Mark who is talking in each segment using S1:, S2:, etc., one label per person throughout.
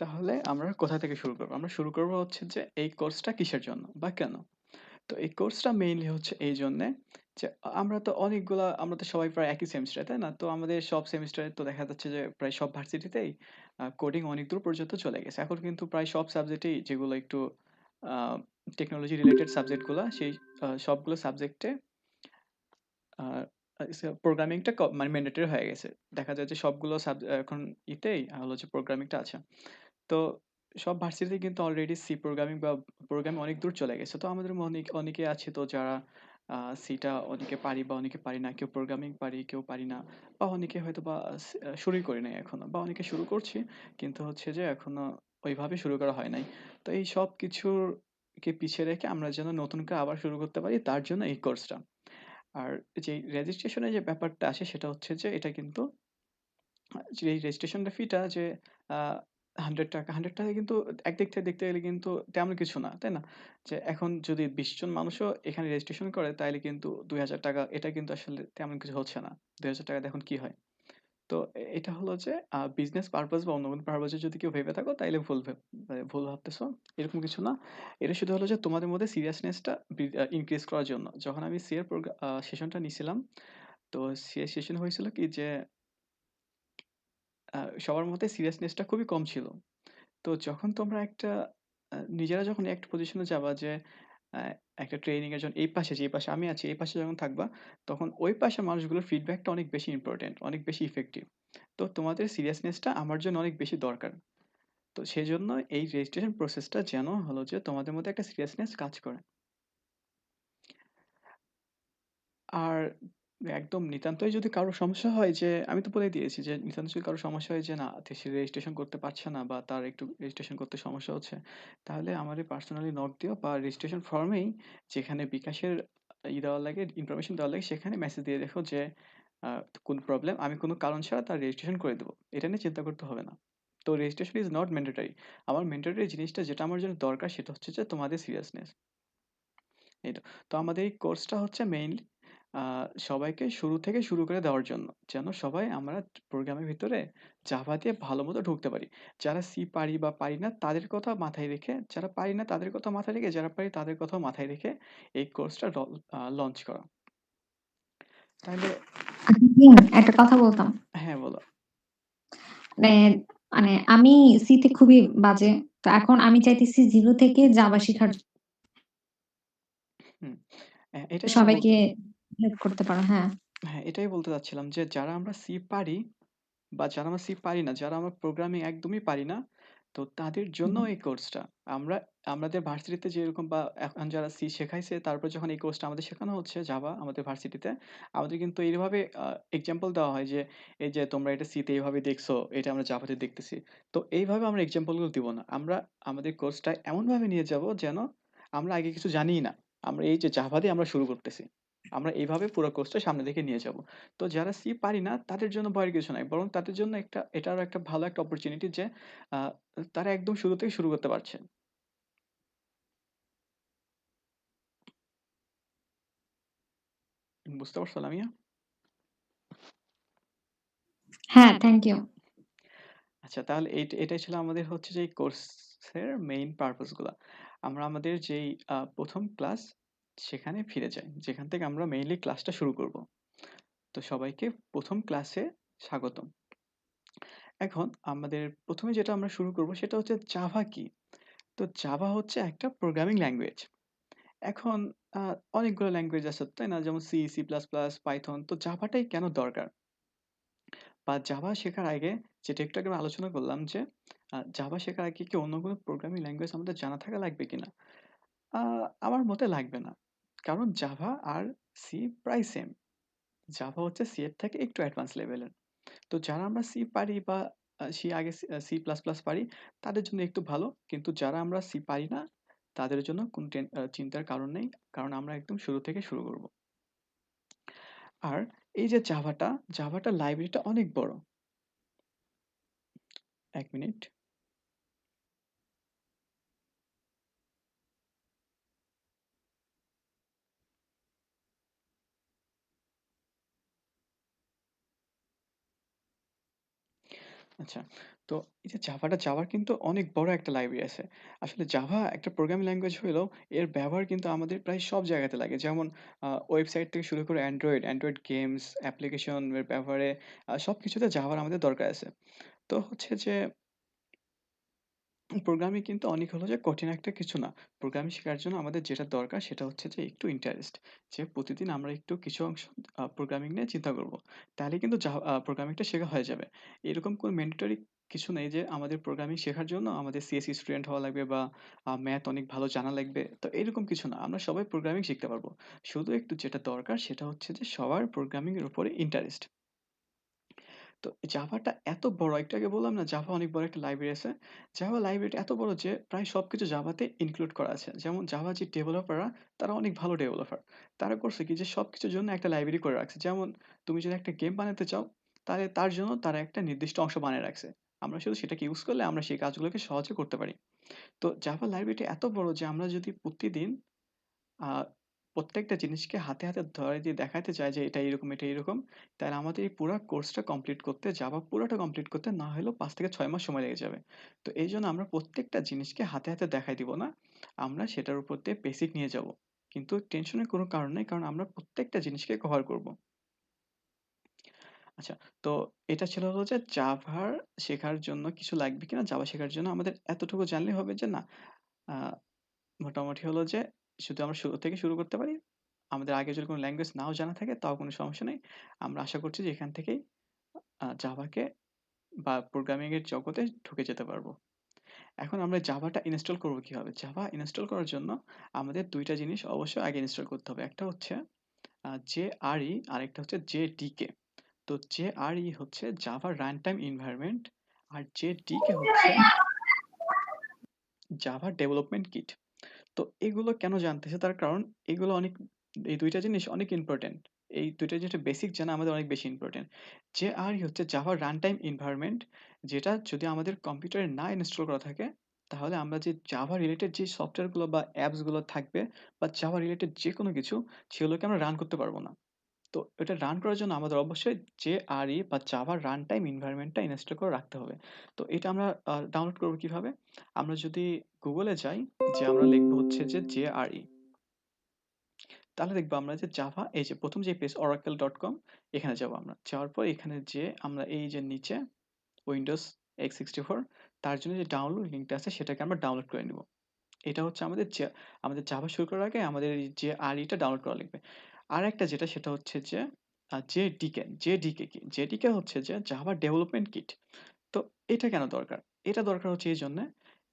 S1: তাহলে আমরা কোথা থেকে শুরু করব? আমরা শুরু করব হচ্ছে যে এই কোর্সটা কিসের জন্য বা কেন? তো এই কোর্সটা মেইনলি হচ্ছে এইজন্যে যে আমরা তো সবাই প্রায় একই সেমেস্টারে, তাই না? তো আমাদের সব সেমেস্টারে তো দেখা যাচ্ছে যে প্রায় সব ভার্সিটিতেই কোডিং অনেক দূর পর্যন্ত চলে গেছে। এখন কিন্তু প্রায় সব সাবজেক্টেই যেগুলো একটু আ টেকনোলজি রিলেটেড সাবজেক্ট গুলা সেই সবগুলো সাবজেক্টে আ প্রোগ্রামিংটা মানে ম্যান্ডেটরি হয়ে গেছে। দেখা যায় যে সবগুলো এখন ইতেই হলো যে প্রোগ্রামিংটা আছে। তো সব ভার্সিটিতে কিন্তু অলরেডি সি প্রোগ্রামিং বা প্রোগ্রামিং অনেক দূর চলে গেছে। তো আমাদের অনেকে আছে তো যারা সিটা অনেকে পারি বা অনেকে পারি না। কেউ প্রোগ্রামিং পারি, কেউ পারি না। বা অনেকে হয়তোবা শুরুই করি নাই এখনো। বা অনেকে শুরু করছি কিন্তু হচ্ছে যে এখনো ওইভাবে শুরু করা হয় নাই। তো এই সবকিছুর কে পিছিয়ে রেখে আমরা যেন নতুন করে আবার শুরু করতে পারি তার জন্য এই কোর্সটা। আর যেই রেজিস্ট্রেশন এর যে ব্যাপারটা আসে সেটা হচ্ছে যে এটা কিন্তু যে এই রেজিস্ট্রেশন ফিটা যে আ ৳100 ৳100 কিন্তু একদিক থেকে দেখতে গেলে কিন্তু তেমন কিছু না, তাই না? যে এখন যদি ২০ জন মানুষও এখানে রেজিস্ট্রেশন করে তাইলে কিন্তু ৳২,০০০ এটা কিন্তু আসলে তেমন কিছু হচ্ছে না। ৳২,০০০ দিয়ে এখন কি হয়? তো এটা হলো যে বিজনেস পারপাস বা অন্য কোনো পারপাস এ যদি কেউ ভেবে থাকো তাইলে মানে ভুল ভাবতেছো। এরকম কিছু না। এটা শুধু হলো যে তোমাদের মধ্যে সিরিয়াসনেসটা ইনক্রিজ করার জন্য। যখন আমি সি এর সেশনটা নিছিলাম, তো সি এর সেশন হয়েছিল কি যে সবার মধ্যে সিরিয়াসনেসটা খুবই কম ছিল। তো যখন তোমরা নিজেরা যখন একটা পজিশনে যাবা যে আ একটা ট্রেনিং এর জন্য এই পাশে যে পাশে আমি আছি, এই পাশে যখন থাকবা, তখন ওই পাশের মানুষগুলোর ফিডব্যাকটা অনেক বেশি ইম্পোর্টেন্ট, অনেক বেশি ইফেক্টিভ। তো তোমাদের সিরিয়াসনেসটা আমার জন্য অনেক বেশি দরকার। তো সেজন্য এই রেজিস্ট্রেশন প্রসেসটা যেন হলো যে তোমাদের মধ্যে একটা সিরিয়াসনেস কাজ করে। আর একদম নিতান্তই যদি কারো সমস্যা হয় যে আমি তো বলেই দিয়েছি যে নিতান্ত যদি কারো সমস্যা হয় যে না সে রেজিস্ট্রেশন করতে পারছে না বা তার একটু রেজিস্ট্রেশন করতে সমস্যা হচ্ছে, তাহলে আমারে পার্সোনালি নক দিও বা রেজিস্ট্রেশন ফর্মেই যেখানে বিকাশের দেওয়া লাগে, ইনফরমেশন দেওয়া লাগে সেখানে মেসেজ দিয়ে রেখো যে আ কোন প্রবলেম আমি কোনো কারণ ছাড়া তার রেজিস্ট্রেশন করে দেব। এটা নিয়ে চিন্তা করতে হবে না। তো রেজিস্ট্রেশন ইস নট ম্যান্ডেটরি। আমার ম্যান্ডেটরি জিনিসটা যেটা আমার জন্য দরকার সেটা হচ্ছে যে তোমাদের সিরিয়াসনেস। এই তো। তো আমাদের এই কোর্সটা হচ্ছে মেইনলি আ সবাইকে শুরু থেকে শুরু করে দেওয়ার জন্য। যেন সবাই আমরা প্রোগ্রামের ভিতরে জাভা দিয়ে ভালোমতো ঢুকতে পারি। যারা সি পারি বা পারি না তাদের কথা মাথায় রেখে, যারা পারি না তাদের কথা মাথায় রেখে, যারা পারি তাদের কথাও মাথায় রেখে এই কোর্সটা লঞ্চ করা। তাহলে
S2: আচ্ছা ভাইয়া, একটা কথা বলতাম।
S1: হ্যাঁ, বলো।
S2: মানে মানে আমি সি তে খুবই বাজে। তো এখন আমি চাইতেছি 0 থেকে জাভা শিখার
S1: হুম। এটাই আমি
S2: সবাইকে হেল্প করতে পারো। হ্যাঁ।
S1: এটাই বলতে চাচ্ছিলাম যে যারা আমরা সি পারি বা যারা আমরা সি পারি না, যারা আমরা প্রোগ্রামিং একদমই পারি না, তো তাদের জন্য
S2: হুম।
S1: এই কোর্সটা। আমরা আমাদের ভার্সিটিতে যেরকম বা এখন যারা সি শেখাইছে, তারপর যখন এই কোর্সটা আমাদের শেখানো হচ্ছে জাভা আমাদের ভার্সিটিতে, আমাদের কিন্তু এইভাবে এক্সাম্পল দেওয়া হয় যে, "এই যে তোমরা এটা সি তে এভাবে দেখছো, এটা আমরা জাভাতে দেখতেছি।" তো এইভাবে আমরা এক্সাম্পল গুলো দিব না। আমরা আমাদের কোর্সটা এমনভাবে নিয়ে যাবো যেন আমরা আগে কিছু জানিই না। আমরা এই যে জাভা দিয়ে আমরা শুরু করতেছি। আমরা এইভাবে পুরো কোর্সটা সামনের দিকে নিয়ে যাবো। তো যারা সি পারি না তাদের জন্য ভয়ের কিছু নাই। বরং তাদের জন্য এটারও একটা ভালো একটা অপরচুনিটি যে আ তারা একদম শুরু থেকে শুরু করতে পারছে। বুঝতে পারছো লামিয়া?
S2: হ্যাঁ, থ্যাংক ইউ।
S1: আচ্ছা, তাহলে এটাই ছিল আমাদের হচ্ছে যে এই কোর্সের মেইন পারপাস গুলা। আমরা আমাদের যেই ১ম ক্লাস সেখানে ফিরে যাই। যেখান থেকে আমরা মেইনলি ক্লাসটা শুরু করব। তো সবাইকে ১ম ক্লাসে স্বাগতম। এখন আমাদের ১ম এ যেটা আমরা শুরু করব সেটা হচ্ছে জাভা কি? তো জাভা হচ্ছে একটা প্রোগ্রামিং ল্যাঙ্গুয়েজ। এখন আ অনেকগুলো ল্যাঙ্গুয়েজ আছে, তাই না? যেমন C, C plus plus, Python. তো জাভাটাই কেন দরকার? বা জাভা শেখার আগে যেটা একটু আগে আলোচনা করলাম যে জাভা শেখার আগে কি অন্য কোনো প্রোগ্রামিং ল্যাঙ্গুয়েজ আমাদের জানা থাকা লাগবে কিনা? আ আমার মতে লাগবে না। কারণ জাভা আর সি প্রায় সেম। জাভা হচ্ছে সি এর থেকে একটু অ্যাডভান্স লেভেলের। তো যারা আমরা সি পারি বা সি আগে সি প্লাস প্লাস পারি তাদের জন্য একটু ভালো। কিন্তু যারা আমরা সি পারি না তাদের জন্য কোন চিন্তার কারণ নেই। কারণ আমরা একদম শুরু থেকে শুরু করব। আর এই যে জাভাটার লাইব্রেরিটা অনেক বড়। ১ মিনিট। আচ্ছা। তো এই যে জাভার কিন্তু অনেক বড় একটা লাইব্রেরি আছে। আসলে জাভা একটা প্রোগ্রামিং ল্যাঙ্গুয়েজ হইলেও এর ব্যবহার কিন্তু আমাদের প্রায় সব জায়গাতে লাগে। যেমন ওয়েবসাইট থেকে শুরু করে অ্যান্ড্রয়েড গেমস, অ্যাপ্লিকেশন এর ব্যবহারে সবকিছুতে জাভার আমাদের দরকার আছে। তো হচ্ছে যে প্রোগ্রামিং কিন্তু অনেক হলো যে কঠিন একটা কিছু না। প্রোগ্রামিং শেখার জন্য আমাদের যেটা দরকার সেটা হচ্ছে যে একটু ইন্টারেস্ট। যে প্রতিদিন আমরা একটু কিছু অংশ প্রোগ্রামিং নিয়ে চিন্তা করব। তাহলেই কিন্তু প্রোগ্রামিংটা শেখা হয়ে যাবে। এরকম কোনো ম্যান্ডেটরি কিছু নেই যে আমাদের প্রোগ্রামিং শেখার জন্য আমাদের সিএসই স্টুডেন্ট হওয়া লাগবে বা ম্যাথ অনেক ভালো জানা লাগবে। তো এরকম কিছু না। আমরা সবাই প্রোগ্রামিং শিখতে পারব। শুধু একটু যেটা দরকার সেটা হচ্ছে যে সবার প্রোগ্রামিং এর উপরে ইন্টারেস্ট। তো জাভাটা এত বড়, একটু আগে বললাম না জাভা অনেক বড় একটা লাইব্রেরি আছে। জাভা লাইব্রেরিটা এত বড় যে প্রায় সবকিছু জাভাতে ইনক্লুড করা আছে। যেমন জাভা যে ডেভেলপাররা তারা অনেক ভালো ডেভেলপার। তারা করছে কি যে সবকিছুর জন্য একটা লাইব্রেরি করে রাখছে। যেমন তুমি যদি একটা গেম বানাতে চাও, তাহলে তার জন্য তারা একটা নির্দিষ্ট অংশ বানায় রাখছে। আমরা শুধু সেটাকে ইউজ করলে আমরা সেই কাজগুলোকে সহজে করতে পারি। তো জাভা লাইব্রেরিটা এত বড় যে আমরা যদি প্রতিদিন আ প্রত্যেকটা জিনিসকে হাতে ধরে দিয়ে দেখাইতে চাই যে এটা এরকম। তাহলে আমাদের এই পুরা কোর্সটা কমপ্লিট করতে জাভা পুরাটা কমপ্লিট করতে না হলেও ৫ থেকে ৬ মাস সময় লেগে যাবে। তো এইজন্য আমরা প্রত্যেকটা জিনিসকে হাতে দেখাই দিব না। আমরা সেটার উপর দিয়ে বেসিক নিয়ে যাবো। কিন্তু টেনশনের কোনো কারণ নেই। কারণ আমরা প্রত্যেকটা জিনিসকে কভার করব। আচ্ছা, তো এটা ছিল হলো যে জাভার শেখার জন্য কিছু লাগবে কিনা? জাভা শেখার জন্য আমাদের এতটুকু জানলেই হবে যে না, আ মোটামুটি হলো যে শুধু আমরা শুরু থেকে শুরু করতে পারি। আমাদের আগে যদি কোনো ল্যাঙ্গুয়েজ নাও জানা থাকে তাও কোনো সমস্যা নেই। আমরা আশা করছি যে এখান থেকেই জাভাকে বা প্রোগ্রামিং এর জগতে ঢুকে যেতে পারবো। এখন আমরা জাভাটা ইনস্টল করব কিভাবে? জাভা ইনস্টল করার জন্য আমাদের ২ টা জিনিস অবশ্যই আগে ইনস্টল করতে হবে। একটা হচ্ছে JRE, আরেকটা হচ্ছে JDK। তো JRE হচ্ছে জাভা রানটাইম এনভায়রনমেন্ট আর JDK হচ্ছে জাভা ডেভেলপমেন্ট কিট। তো এগুলো কেন জানতেছে? তার কারণ এগুলো অনেক, এই ২ টা জিনিস অনেক ইম্পোর্টেন্ট। এই ২ টা জিনিসের বেসিক জানা আমাদের অনেক বেশি ইম্পোর্টেন্ট। JRE হচ্ছে জাভা রানটাইম এনভায়রনমেন্ট, যেটা যদি আমাদের কম্পিউটারে না ইনস্টল করা থাকে, তাহলে আমরা যে জাভা রিলেটেড যে সফটওয়্যারগুলো বা অ্যাপস গুলো থাকবে বা জাভা রিলেটেড যেকোনো কিছু, সেগুলোকে আমরা রান করতে পারব না। তো এটা রান করার জন্য আমাদের অবশ্যই JRE বা জাভা রানটাইম এনভায়রনমেন্টটা ইনস্টল করে রাখতে হবে। তো এটা আমরা ডাউনলোড করব কিভাবে? আমরা যদি গুগলে যাই, যে আমরা লিখব হচ্ছে যে JRE, তাহলে দেখবো আমরা যে জাভা, এই যে ১ম যে পেজ oracle.com, এখানে যাবো আমরা। যাওয়ার পর এখানে যেয়ে আমরা এই যে নিচে Windows x64 তার জন্য যে ডাউনলোড লিঙ্কটা আছে সেটাকে আমরা ডাউনলোড করে নিব। এটা হচ্ছে আমাদের জাভা শুরু করার আগে আমাদের এই JRE টা ডাউনলোড করা লাগবে। আরেকটা যেটা সেটা হচ্ছে যে JDK। JDK কি? JDK হচ্ছে যে জাভা ডেভেলপমেন্ট কিট। তো এটা কেন দরকার? এটা দরকার হচ্ছে এইজন্যে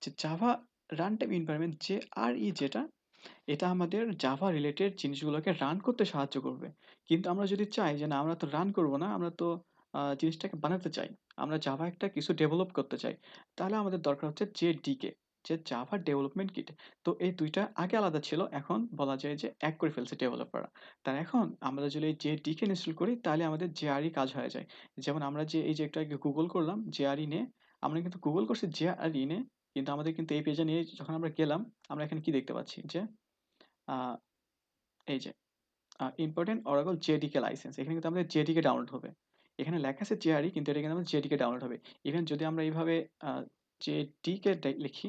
S1: যে জাভা রানটাইম এনভায়রনমেন্ট JRE যেটা, এটা আমাদের জাভা রিলেটেড জিনিসগুলোকে রান করতে সাহায্য করবে। কিন্তু আমরা যদি চাই যে না আমরা তো রান করব না, আমরা তো জিনিসটাকে বানাতে চাই। আমরা জাভা একটা কিছু ডেভেলপ করতে চাই। তাহলে আমাদের দরকার হচ্ছে JDK, যে জাভা ডেভেলপমেন্ট কিট। তো এই ২ টা আগে আলাদা ছিল। এখন বলা যায় যে এক করে ফেলছে ডেভেলপাররা। তার এখন আমরা যদি এই JDK ইনস্টল করি তাহলে আমাদের JRE কাজ হয়ে যায়। যেমন আমরা যে এই যে একটু আগে গুগল করলাম JRE নিয়ে, আমরা কিন্তু গুগল করছি JRE নিয়ে, কিন্তু আমাদের কিন্তু এই পেজে নিয়ে যখন আমরা গেলাম, আমরা এখানে কি দেখতে পাচ্ছি যে আ এই যে ইম্পোর্টেন্ট Oracle JDK লাইসেন্স। এখানে কিন্তু আমাদের JDK ডাউনলোড হবে। এখানে লেখা আছে JRE, কিন্তু এটা কিন্তু আমাদের JDK ডাউনলোড হবে। ইভেন যদি আমরা এইভাবে আ JDK লিখি,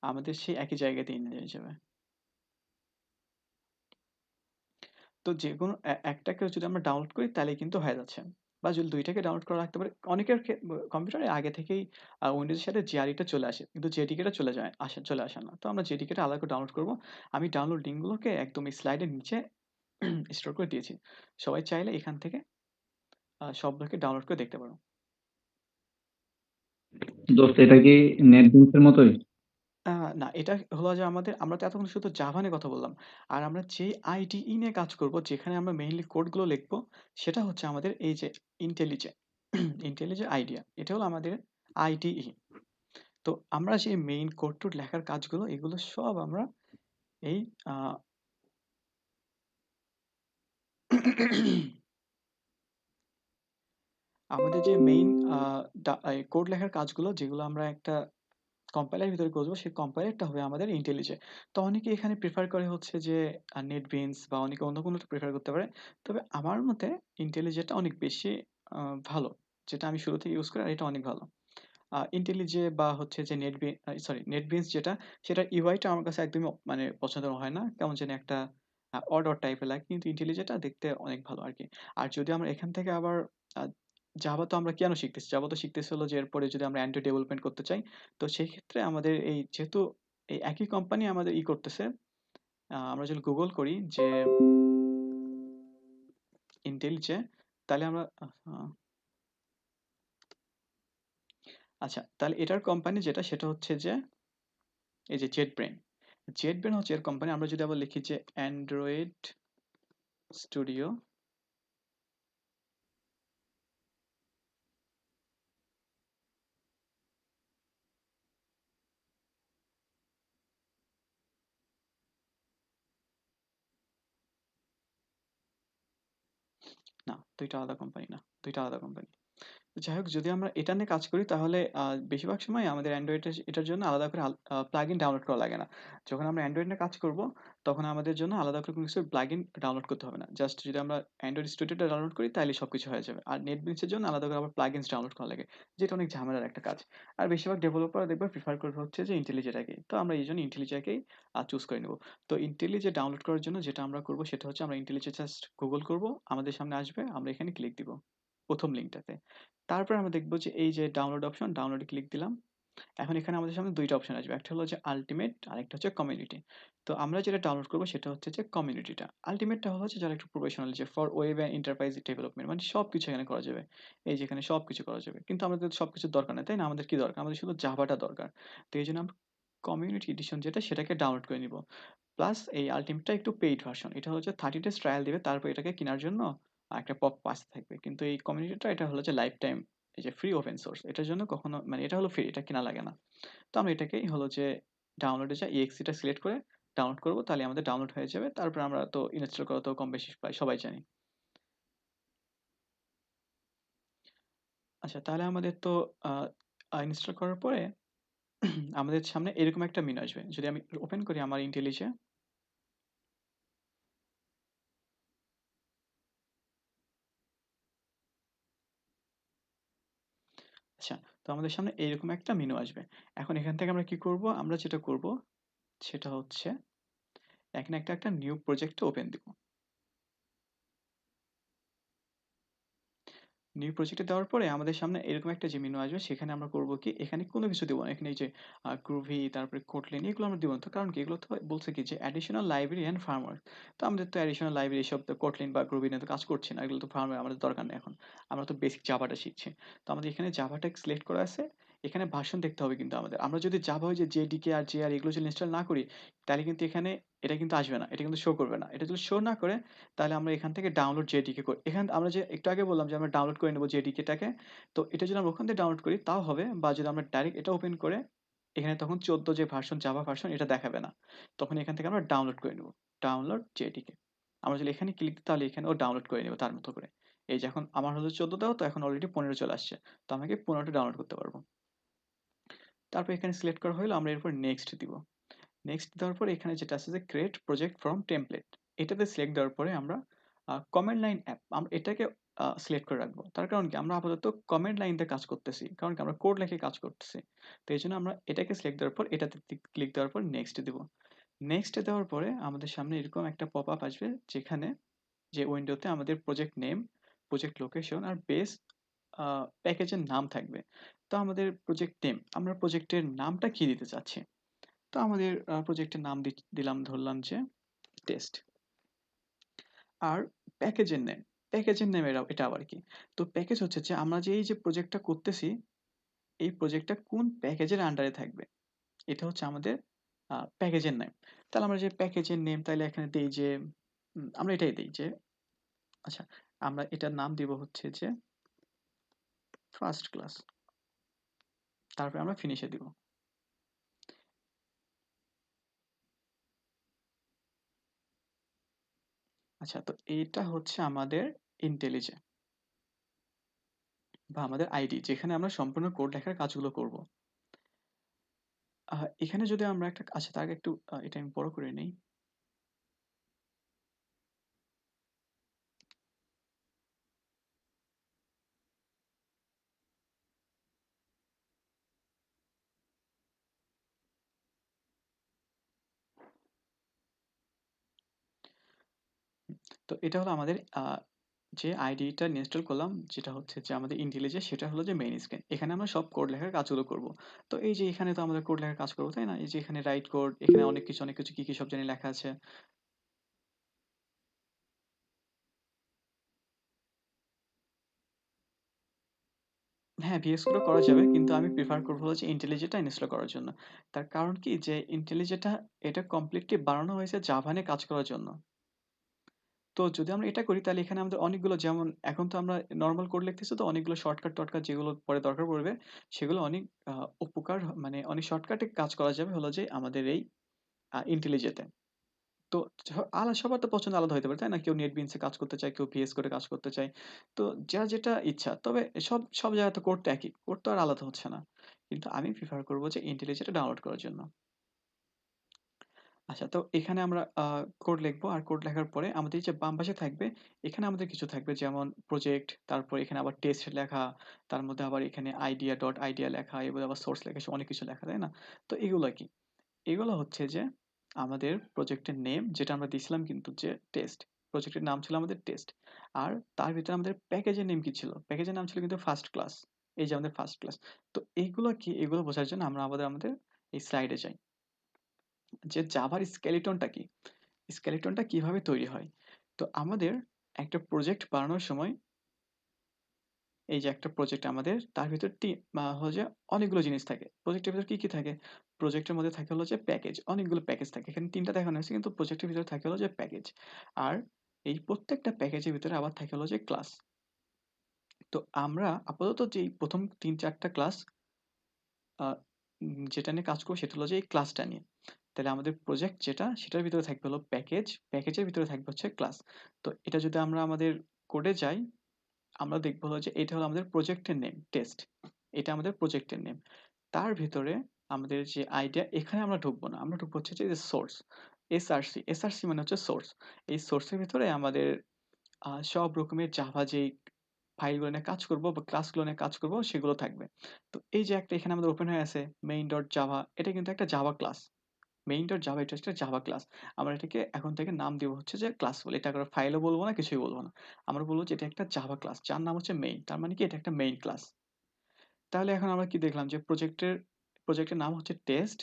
S1: আমাদের সেই একই জায়গাতেই নিয়ে যাবে। তো যেকোনো একটাকে যদি আমরা ডাউনলোড করি তাহলেই কিন্তু হয়ে যাচ্ছে। বা যদি ২ টাকে ডাউনলোড করা রাখতে পারি। অনেকের কম্পিউটারে আগে থেকেই Windows এর সাথে JRE টা চলে আসে। কিন্তু JDK টা চলে আসে না। তো আমরা JDK টা আলাদা করে ডাউনলোড করব। আমি ডাউনলোড লিঙ্ক গুলোকে একদম এই স্লাইডের নিচে স্টোর করে দিয়েছি। সবাই চাইলে এখান থেকে সবগুলোকে ডাউনলোড করে দেখতে পারো।
S3: দোস্ত এটা কি নেটবিনস এর মতোই?
S1: আ না, এটা হলো যে আমরা তো এতক্ষণ শুধু জাভা নিয়ে কথা বললাম। আর আমরা যে IDE নিয়ে কাজ করব, যেখানে আমরা মেইনলি কোডগুলো লিখব, সেটা হচ্ছে আমাদের এই যে IntelliJ, IntelliJ IDEA। এটা হলো আমাদের IDE। তো আমরা যে মেইন কোড-টোড লেখার কাজগুলো, এগুলো সব আমরা এই আ আমাদের যে মেইন আ ডা এই কোড লেখার কাজগুলো, যেগুলো আমরা একটা কম্পাইলার ভিতরে করব, সেই কম্পাইলারটা হবে আমাদের IntelliJ। তো অনেকে এখানে প্রেফার করে হচ্ছে যে NetBeans, বা অনেকে অন্য কোনোটা প্রেফার করতে পারে। তবে আমার মতে IntelliJ টা অনেক বেশি আ ভালো। যেটা আমি শুরু থেকে ইউজ করি আর এটা অনেক ভালো। IntelliJ বা হচ্ছে যে NetBeans যেটা, সেটার UI টা আমার কাছে একদমই মানে পছন্দ হয় না। কেমন জানি একটা অড, অড টাইপের লাগে। কিন্তু IntelliJ টা দেখতে অনেক ভালো আরকি। আর যদি আমরা এখান থেকে আবার আ Java তো আমরা কেন শিখতেছি? Java তো শিখতেছি হলো যে এরপরে যদি আমরা Android ডেভেলপমেন্ট করতে চাই, তো সেই ক্ষেত্রে আমাদের এই যেহেতু এই একই কোম্পানি আমাদের করতেছে, আমরা যদি Google করি যে IntelliJ, তাহলে আমরা আচ্ছা, তাহলে এটার কোম্পানি যেটা সেটা হচ্ছে যে এই যে JetBrain। JetBrain হচ্ছে এর কোম্পানি। আমরা যদি আবার লিখি যে Android Studio, না ২ টা আলাদা কোম্পানি না। ২ টা আলাদা কোম্পানি। যাই হোক, যদি আমরা এটা নিয়ে কাজ করি তাহলে বেশিরভাগ সময় আমাদের অ্যান্ড্রয়েডের এটার জন্য আলাদা করে প্লাগইন ডাউনলোড করা লাগে না। যখন আমরা অ্যান্ড্রয়েড নিয়ে কাজ করব, তখন আমাদের জন্য আলাদা করে কোনো কিছু প্লাগইন ডাউনলোড করতে হবে না। জাস্ট যদি আমরা অ্যান্ড্রয়েড স্টুডিওটা ডাউনলোড করি তাইলেই সবকিছু হয়ে যাবে। আর নেটবিনস এর জন্য আলাদা করে আবার প্লাগইনস ডাউনলোড করা লাগে। যেটা অনেক ঝামেলার একটা কাজ। আর বেশিরভাগ ডেভেলপাররা দেখবে প্রেফার করবে হচ্ছে যে IntelliJ টাকেই। তো আমরা এইজন্য IntelliJ কেই চুজ করে নিব। তো IntelliJ ডাউনলোড করার জন্য যেটা আমরা করব সেটা হচ্ছে আমরা IntelliJ জাস্ট গুগল করব, আমাদের সামনে আসবে, আমরা এখানে ক্লিক দিব। ১ম লিঙ্কটাতে। তারপরে আমরা দেখব যে এই যে ডাউনলোড অপশন, ডাউনলোডে ক্লিক দিলাম। এখন এখানে আমাদের সামনে ২ টা অপশন আসবে। একটা হলো যে আল্টিমেট, আরেকটা হচ্ছে কমিউনিটি। তো আমরা যেটা ডাউনলোড করব সেটা হচ্ছে যে কমিউনিটিটা। আল্টিমেটটা হলো যে যারা একটু প্রফেশনাল, যে for web and enterprise development, মানে সবকিছু এখানে করা যাবে। এই যে এখানে সবকিছু করা যাবে। কিন্তু আমাদের তো সবকিছুর দরকার নাই, তাই না? আমাদের কি দরকার? আমাদের শুধু জাভাটা দরকার। তো এইজন্য আমরা কমিউনিটি এডিশন যেটা সেটাকে ডাউনলোড করে নিব। প্লাস এই আল্টিমেটটা একটু পেইড ভার্সন। এটা হচ্ছে 30 ডেজ ট্রায়াল দিবে। তারপর এটাকে কেনার জন্য একটা পপ-আপ আসতে থাকবে। কিন্তু এই কমিউনিটিটা এটা হলো যে লাইফ টাইম, এই যে ফ্রি ওপেন সোর্স। এটার জন্য কখনো মানে এটা হলো ফ্রি, এটা কেনা লাগে না। তো আমরা এটাকেই হলো যে ডাউনলোডে যাই, exe টা সিলেক্ট করে ডাউনলোড করব। তাহলে আমাদের ডাউনলোড হয়ে যাবে। তারপর আমরা তো ইনস্টল করা তো কম বেশি প্রায় সবাই জানি। আচ্ছা, তাহলে আমাদের তো আ আ ইনস্টল করার পরে আমাদের সামনে এরকম একটা মেনু আসবে। যদি আমি ওপেন করি আমার IntelliJ, আচ্ছা, তো আমাদের সামনে এইরকম একটা মেনু আসবে। এখন এখান থেকে আমরা কি করব? আমরা যেটা করব সেটা হচ্ছে এখানে একটা নিউ প্রজেক্ট ওপেন দিব। নিউ প্রজেক্টে দেওয়ার পরে আমাদের সামনে এরকম একটা যে মেনু আসবে, সেখানে আমরা করব কি, এখানে কোনো কিছু দিব না। এখানে এই যে Groovy, তারপরে Kotlin, এগুলো আমরা দিব না। তো কারণ কি, এগুলো তো বলছে কি যে অ্যাডিশনাল লাইব্রেরি অ্যান্ড ফ্রেমওয়ার্ক। তো আমাদের তো অ্যাডিশনাল লাইব্রেরি এসব তো Kotlin বা Groovy নিয়ে তো কাজ করছি না। এগুলো তো ফ্রেমওয়ার্ক আমাদের দরকার নেই এখন। আমরা তো বেসিক জাভাটা শিখছি। তো আমাদের এখানে জাভাটা সিলেক্ট করা আছে। এখানে ভার্সন দেখতে হবে কিন্তু আমাদের। আমরা যদি জাভা ওই যে JDK আর JR এগুলো যদি ইনস্টল না করি, তাহলে কিন্তু এখানে এটা কিন্তু আসবে না। এটা কিন্তু শো করবে না। এটা যদি শো না করে, তাহলে আমরা এখান থেকে ডাউনলোড জেডিকে করি। আমরা যে একটু আগে বললাম যে আমরা ডাউনলোড করে নেব জেডিকে টাকে। তো এটা যদি আমরা ওখান থেকে ডাউনলোড করি তাও হবে, বা যদি আমরা ডাইরেক্ট এটা ওপেন করে এখানে তখন ১৪ যে ভার্সন, জাভা ভার্সন এটা দেখাবে না। তখন এখান থেকে আমরা ডাউনলোড করে নেব। Download JDK. আমরা যদি এখানে ক্লিক দিই তাহলে এখানে ও ডাউনলোড করে নেব তার মতো করে। এই যে এখন আমার হলো ১৪ দাও, তো এখন অলরেডি ১৫ চলে আসছে। তো আমাকে ১৫ টা ডাউনলোড করতে পারব। তারপর এখানে সিলেক্ট করা হইলো, আমরা এরপর নেক্সট দিব। নেক্সট দেওয়ার পরে এখানে যেটা আছে যে ক্রিয়েট প্রজেক্ট ফ্রম টেমপ্লেট, এটাতে সিলেক্ট দেওয়ার পরে আমরা কমান্ড লাইন অ্যাপ, আমরা এটাকে সিলেক্ট করে রাখবো। তার কারণ কি, আমরা আপাতত কমান্ড লাইন দিয়ে কাজ করতেছি, কারণ কি আমরা কোড লিখে কাজ করতেছি। তো এই জন্য আমরা এটাকে সিলেক্ট দেওয়ার পর এটাতে ক্লিক দেওয়ার পর নেক্সট দিব। নেক্সট দেওয়ার পরে আমাদের সামনে এরকম একটা পপ আপ আসবে, যেখানে যে উইন্ডোতে আমাদের প্রজেক্ট নেম, প্রজেক্ট লোকেশন আর বেস প্যাকেজের নাম থাকবে। তো আমাদের প্রজেক্ট নেম, আমরা প্রজেক্টের নামটা কি দিতে চাচ্ছি। তো আমাদের প্রজেক্টের নাম দিলাম, ধরলাম যে টেস্ট। আর প্যাকেজের নেম, প্যাকেজের নেম এটা আবার কি? তো প্যাকেজ হচ্ছে যে আমরা যে এই যে প্রজেক্টটা করতেছি, এই প্রজেক্টটা কোন প্যাকেজের আন্ডারে থাকবে, এটা হচ্ছে আমাদের প্যাকেজের নেম। তাহলে আমরা যে প্যাকেজের নেম, তাইলে এখানে দেই যে আমরা এটাই দেই যে আচ্ছা, আমরা এটার নাম দিব হচ্ছে যে ফার্স্ট ক্লাস। তারপরে আমরা ফিনিশে দিব। আচ্ছা, তো এইটা হচ্ছে আমাদের ইন্টেলিজে বা আমাদের আইডি, যেখানে আমরা সম্পূর্ণ কোড লেখার কাজগুলো করব। এখানে যদি আমরা একটা, আচ্ছা তার আগে একটু এটা আমি বড় করে নেই। তো এটা হলো আমাদের যে আইডিটা ইনস্টল করলাম, যেটা হচ্ছে যে আমাদের IntelliJ, সেটা হলো যে মেইন স্ক্রিন। এখানে আমরা সব কোড লেখার কাজগুলো করব। তো এই যে এখানে তো আমাদের কোড লেখার কাজ করব, তাই না? এই যে এখানে রাইট কোড, এখানে অনেক কিছু কি সব জানি লেখা আছে। হ্যাঁ, VS Code ও করা যাবে। কিন্তু আমি প্রেফার করব হচ্ছে IntelliJ টা ইনস্টল করার জন্য। তার কারণ কি যে IntelliJ টা এটা কমপ্লিটলি বানানো হয়েছে জাভা নিয়ে কাজ করার জন্য। তো যদি আমরা এটা করি তাহলে এখানে আমাদের অনেকগুলো, যেমন এখন তো আমরা নরমাল কোড লিখতেছি, তো অনেকগুলো শর্টকাট-টর্টকাট যেগুলো পরে দরকার পড়বে, সেগুলো অনেক উপকার মানে অনেক শর্টকাটে কাজ করা যাবে হলো যে আমাদের এই IntelliJ তে। তো সবার তো পছন্দ আলাদা হইতে পারে, তাই না? কেউ NetBeans এ কাজ করতে চায়, কেউ VS Code এ কাজ করতে চায়। তো যার যেটা ইচ্ছা। তবে সব জায়গায় তো কোড তো একই। কোড তো আর আলাদা হচ্ছে না। কিন্তু আমি প্রেফার করব যে IntelliJ টা ডাউনলোড করার জন্য। আচ্ছা, তো এখানে আমরা কোড লিখবো। আর কোড লেখার পরে আমাদের এই যে বাম পাশে থাকবে, এখানে আমাদের কিছু থাকবে, যেমন প্রজেক্ট, তারপর এখানে আবার টেস্ট লেখা, তার মধ্যে আবার এখানে idea লেখা, এবার আবার সোর্স লেখা, অনেক কিছু লেখা, তাই না? তো এগুলা কি? এগুলো হচ্ছে যে আমাদের প্রজেক্টের নেম, যেটা আমরা দিছিলাম কিন্তু যে টেস্ট। প্রজেক্টের নাম ছিল আমাদের টেস্ট। আর তার ভিতরে আমাদের প্যাকেজের নেম কি ছিল? প্যাকেজের নাম ছিল কিন্তু ফার্স্ট ক্লাস। এই যে আমাদের ফার্স্ট ক্লাস। তো এইগুলো কি? এগুলো বোঝার জন্য আমরা আমাদের এই স্লাইডে যাই। যে জাভার স্কেলেটনটা কি? স্কেলেটনটা কিভাবে তৈরি হয়? তো আমাদের একটা প্রজেক্ট বানানোর সময়, এই যে একটা প্রজেক্ট আমাদের, তার ভিতর হলো যে অনেকগুলো জিনিস থাকে। প্রজেক্টের ভিতর কি থাকে? প্রজেক্টের মধ্যে থাকে হলো যে প্যাকেজ। অনেকগুলো প্যাকেজ থাকে। এখানে ৩ টা দেখানো হয়েছে, কিন্তু প্রজেক্টের ভিতরে থাকে হলো যে প্যাকেজ। আর এই প্রত্যেকটা প্যাকেজের ভিতরে আবার থাকে হলো যে ক্লাস। তো আমরা আপাতত যেই ১ম ৩-৪ টা ক্লাস আ যেটা নিয়ে কাজ করব, সেটা হলো যে এই ক্লাসটা নিয়ে। তাহলে আমাদের প্রজেক্ট যেটা, সেটার ভিতরে থাকবে হলো প্যাকেজ, প্যাকেজের ভিতরে থাকবে হচ্ছে ক্লাস। তো এটা যদি আমরা আমাদের কোডে যাই, আমরা দেখব হলো যে এটা হলো আমাদের প্রজেক্টের নেম, টেস্ট। এটা আমাদের প্রজেক্টের নেম। তার ভিতরে আমাদের যে আইডিয়া, এখানে আমরা ঢুকবো না। আমরা ঢুকবো হচ্ছে যে সোর্স, এসআরসি। এসআরসি মানে হচ্ছে সোর্স। এই সোর্সের ভিতরে আমাদের সব রকমের জাভা যেই ফাইলগুলো নিয়ে কাজ করব বা ক্লাসগুলো নিয়ে কাজ করব, সেগুলো থাকবে। তো এই যে একটা এখানে আমাদের ওপেন হয়ে আছে main.java, এটা কিন্তু একটা জাভা ক্লাস। main.java, এটা হচ্ছে জাভা ক্লাস। আমরা এটাকে এখন থেকে নাম দিব হচ্ছে যে ক্লাস বলে। এটা কোনো ফাইলও বলবো না, কিছুই বলবো না। আমরা বলবো যে এটা একটা জাভা ক্লাস, যার নাম হচ্ছে মেইন। তার মানে কি এটা একটা মেইন ক্লাস। তাহলে এখন আমরা কি দেখলাম যে প্রজেক্টের নাম হচ্ছে টেস্ট।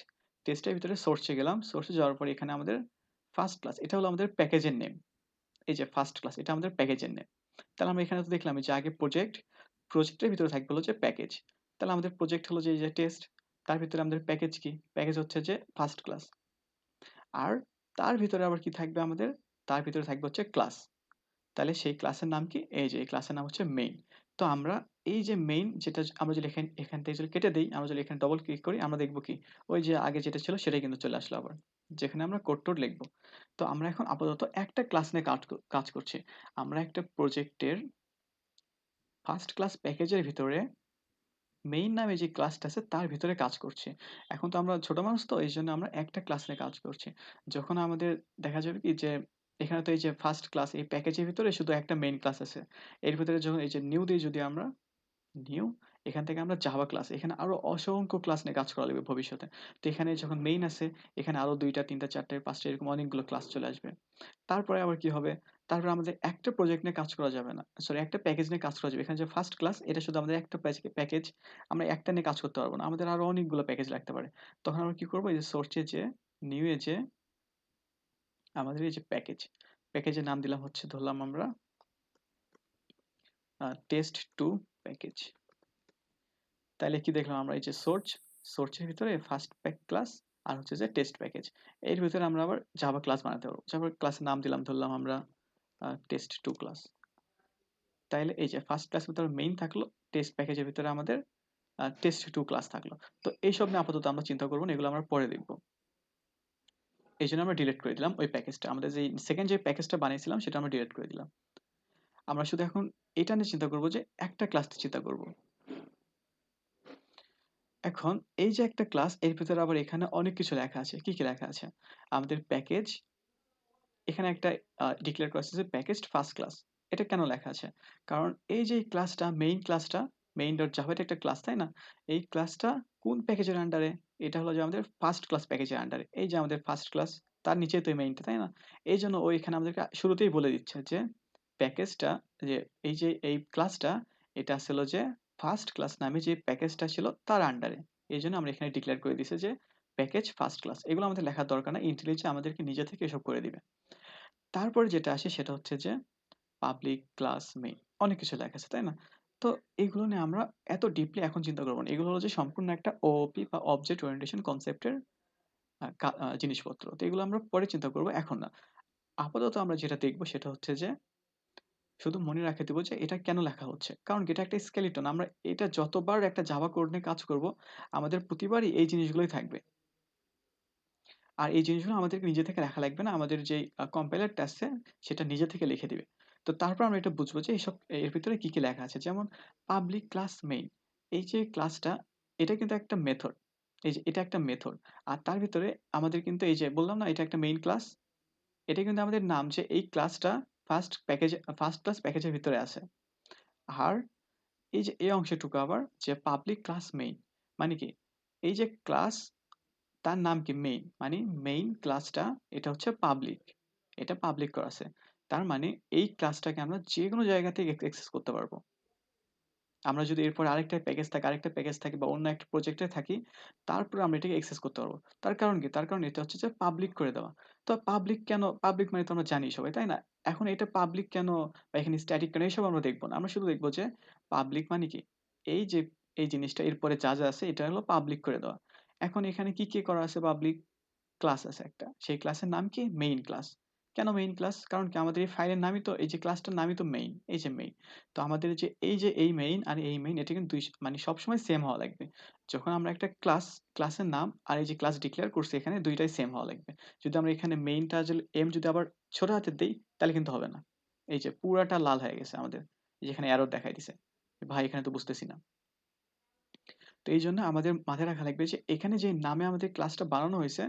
S1: টেস্টের ভিতরে সোর্সে গেলাম। সোর্সে যাওয়ার পরে এখানে আমাদের ফার্স্ট ক্লাস, এটা হলো আমাদের প্যাকেজের নেম। এই যে ফার্স্ট ক্লাস, এটা আমাদের প্যাকেজের নেম। তাহলে আমরা এখানে তো দেখলাম যে আগে প্রজেক্ট, প্রজেক্টের ভিতরে থাকবে হলো যে প্যাকেজ। তাহলে আমাদের প্রজেক্ট হলো যে এই যে টেস্ট, তার ভিতরে আমাদের প্যাকেজ কি? প্যাকেজ হচ্ছে যে ফার্স্ট ক্লাস। আর তার ভিতরে আবার কি থাকবে আমাদের? তার ভিতরে থাকবে হচ্ছে ক্লাস। তাহলে সেই ক্লাসের নাম কি? এই যে এই ক্লাসের নাম হচ্ছে মেইন। তো আমরা এই যে মেইন, যেটা আমরা যদি এখান থেকে যদি কেটে দেই, আমরা যদি এখানে ডবল ক্লিক করি, আমরা দেখব কি? ওই যে আগে যেটা ছিল সেটাই কিন্তু চলে আসলো আবার। যেখানে আমরা কোড-টোড লিখব। তো আমরা এখন আপাতত একটা ক্লাস নিয়ে কাজ করছি। আমরা একটা প্রজেক্টের ফার্স্ট ক্লাস প্যাকেজের ভিতরে মেইন নামে যে ক্লাসটা আছে তার ভিতরে কাজ করছি। এখন তো আমরা ছোট মানুষ, তো এইজন্য আমরা একটা ক্লাস নিয়ে কাজ করছি। যখন আমাদের দেখা যাবে কি যে এখানে তো এই যে ফার্স্ট ক্লাস, এই প্যাকেজের ভিতরে শুধু একটা মেইন ক্লাস আছে। এর ভিতরে যখন এই যে নিউ দিই, যদি আমরা নিউ, এখান থেকে আমরা জাভা ক্লাস, এখানে আরো অসংখ্য ক্লাস নিয়ে কাজ করা লাগবে ভবিষ্যতে। তো এখানে যখন মেইন আছে, এখানে আরো ২ টা ৩ টা ৪ টা ৫ টা এরকম অনেকগুলো ক্লাস চলে আসবে। তারপরে আবার কি হবে? তারপরে আমাদের একটা প্রজেক্ট নিয়ে কাজ করা যাবে না। সরি, একটা প্যাকেজ নিয়ে কাজ করা যাবে। এখানে যে ফার্স্ট ক্লাস, এটা শুধু আমাদের একটা প্যাকেজ। আমরা একটা নিয়ে কাজ করতে পারব না। আমাদের আরো অনেকগুলো প্যাকেজ লাগতে পারে। তখন আমরা কি করব? এই যে সোর্স এ যেয়ে, নিউ এ যেয়ে আমাদের এই যে প্যাকেজের নাম দিলাম হচ্ছে, ধরলাম আমরা test2 প্যাকেজ। তাইলে কি দেখলাম আমরা? এই যে সোর্সের ভিতরে ফার্স্ট ক্লাস আর হচ্ছে যে টেস্ট প্যাকেজ। এর ভিতরে আমরা আবার জাভা ক্লাস বানাতে পারবো। জাভা ক্লাসের নাম দিলাম, ধরলাম আমরা test2 ক্লাস। তাইলে এই যে ফার্স্ট ক্লাসের ভিতরে মেইন থাকলো, টেস্ট প্যাকেজের ভিতরে আমাদের test2 ক্লাস থাকলো। তো এইসব নিয়ে আপাতত আমরা চিন্তা করব না, এগুলো আমরা পরে দেখব। এইজন্য আমরা ডিলিট করে দিলাম ওই প্যাকেজটা। আমাদের যে সেকেন্ড যে প্যাকেজটা বানিয়েছিলাম, সেটা আমরা ডিলিট করে দিলাম। আমরা শুধু এখন এটা নিয়ে চিন্তা করব যে একটা ক্লাস নিয়ে চিন্তা করব। এখন এই যে একটা ক্লাস, এর ভিতরে আবার এখানে অনেক কিছু লেখা আছে। কি লেখা আছে? আমাদের প্যাকেজ, এখানে একটা ডিক্লেয়ার করা আছে যে প্যাকেজড ফার্স্ট ক্লাস। এটা কেন লেখা আছে? কারণ এই যে ক্লাসটা, মেইন ক্লাসটা, main.java, এটা একটা ক্লাস, তাই না? এই ক্লাসটা কোন প্যাকেজের আন্ডারে? এটা হলো যে আমাদের ফার্স্ট ক্লাস প্যাকেজের আন্ডারে। এই যে আমাদের ফার্স্ট ক্লাস, তার নিচেই তো এই মেইনটা, তাই না? এইজন্য ও এখানে আমাদেরকে শুরুতেই বলে দিচ্ছে যে প্যাকেজটা যে এই ক্লাসটা এটা আসলে যে ফার্স্ট ক্লাস নামে যে প্যাকেজটা ছিল তার আন্ডারে। এইজন্য আমরা এখানে ডিক্লেয়ার করে দিছি যে প্যাকেজ ফার্স্ট ক্লাস। এগুলো আমাদের লেখার দরকার নাই। IntelliJ আমাদেরকে নিজে থেকে এসব করে দিবে। তারপরে যেটা আসে সেটা হচ্ছে যে পাবলিক ক্লাস মেইন। অনেক কিছু লেখা আছে, তাই না? তো এগুলো নিয়ে আমরা এত ডিপলি এখন চিন্তা করব না। এগুলো হলো যে সম্পূর্ণ একটা OOP বা অবজেক্ট ওরিয়েন্টেশন কনসেপ্টের জিনিসপত্র। তো এগুলো আমরা পরে চিন্তা করব, এখন না। আপাতত আমরা যেটা দেখব সেটা হচ্ছে যে শুধু মনে রাখে দিব যে এটা কেন লেখা হচ্ছে। কারণ কি এটা একটা স্কেলিটন। আমরা এটা যতবার একটা জাভা কোড নিয়ে কাজ করব, আমাদের প্রতিবারই এই জিনিসগুলোই থাকবে। আর এই জিনিসগুলো আমাদেরকে নিজে থেকে লেখা লাগবে না। আমাদের যেই কম্পাইলারটা আছে সেটা নিজে থেকে লিখে দিবে। তো তারপর আমরা এটা বুঝবো যে এর ভিতরে কি, কি লেখা আছে। যেমন পাবলিক ক্লাস মেইন। এই যে ক্লাসটা এটা কিন্তু একটা মেথড। এই যে এটা একটা মেথড। আর তার ভিতরে আমাদের কিন্তু এই যে বললাম না এটা একটা মেইন ক্লাস। এটা কিন্তু আমাদের নাম যে এই ক্লাসটা ফার্স্ট ক্লাস প্যাকেজের ভিতরে আছে। আর এই যে এই অংশটুকু আবার যে পাবলিক ক্লাস মেইন মানে কি? এই যে ক্লাস তার নাম কি? মেইন। মানে মেইন ক্লাসটা এটা হচ্ছে পাবলিক। এটা পাবলিক করা আছে। তার মানে এই ক্লাসটাকে আমরা যেকোনো জায়গা থেকে অ্যাক্সেস করতে পারবো। আমরা যদি এরপর আরেকটা প্যাকেজ থাকে বা অন্য একটা প্রজেক্টে থাকি, তারপরে আমরা এটাকে অ্যাক্সেস করতে পারবো। তার কারণ কি? তার কারণ এটা হচ্ছে যে পাবলিক করে দেওয়া। তো পাবলিক কেন? পাবলিক মানে তো আমরা জানি সবাই, তাই না? এখন এটা পাবলিক কেন বা এখানে স্ট্যাটিক কেন? এসব আমরা দেখব না। আমরা শুধু দেখব যে পাবলিক মানে কি? এই যে এই জিনিসটা এরপরে যা আছে এটা হলো পাবলিক করে দেওয়া। এখন এখানে কি, কি করা আছে পাবলিক? ক্লাস আছে একটা। সেই ক্লাসের নাম কি? Main class. কেন মেইন ক্লাস? কারণ কি আমাদের এই ফাইলের নামই তো এই যে ক্লাসটার নামই তো মেইন। এই যে মেইন। তো আমাদের যে এই মেইন আর এই মেইন এটা কিন্তু মানে সবসময় সেম হওয়া লাগবে। যখন আমরা একটা ক্লাসের নাম আর এই যে ক্লাস ডিক্লেয়ার করছি এখানে ২ টাই সেম হওয়া লাগবে। যদি আমরা এখানে মেইনটা আসলে যদি আবার ছোট হাতের দেই তাহলে কিন্তু হবে না। এই যে পুরাটা লাল হয়ে গেছে আমাদের। এই যে এখানে এরর দেখাই দিছে। ভাই এখানে তো বুঝতেছি না। তো এইজন্য আমাদের মাথায় রাখা লাগবে যে এখানে যে নামে আমাদের ক্লাসটা বানানো হয়েছে,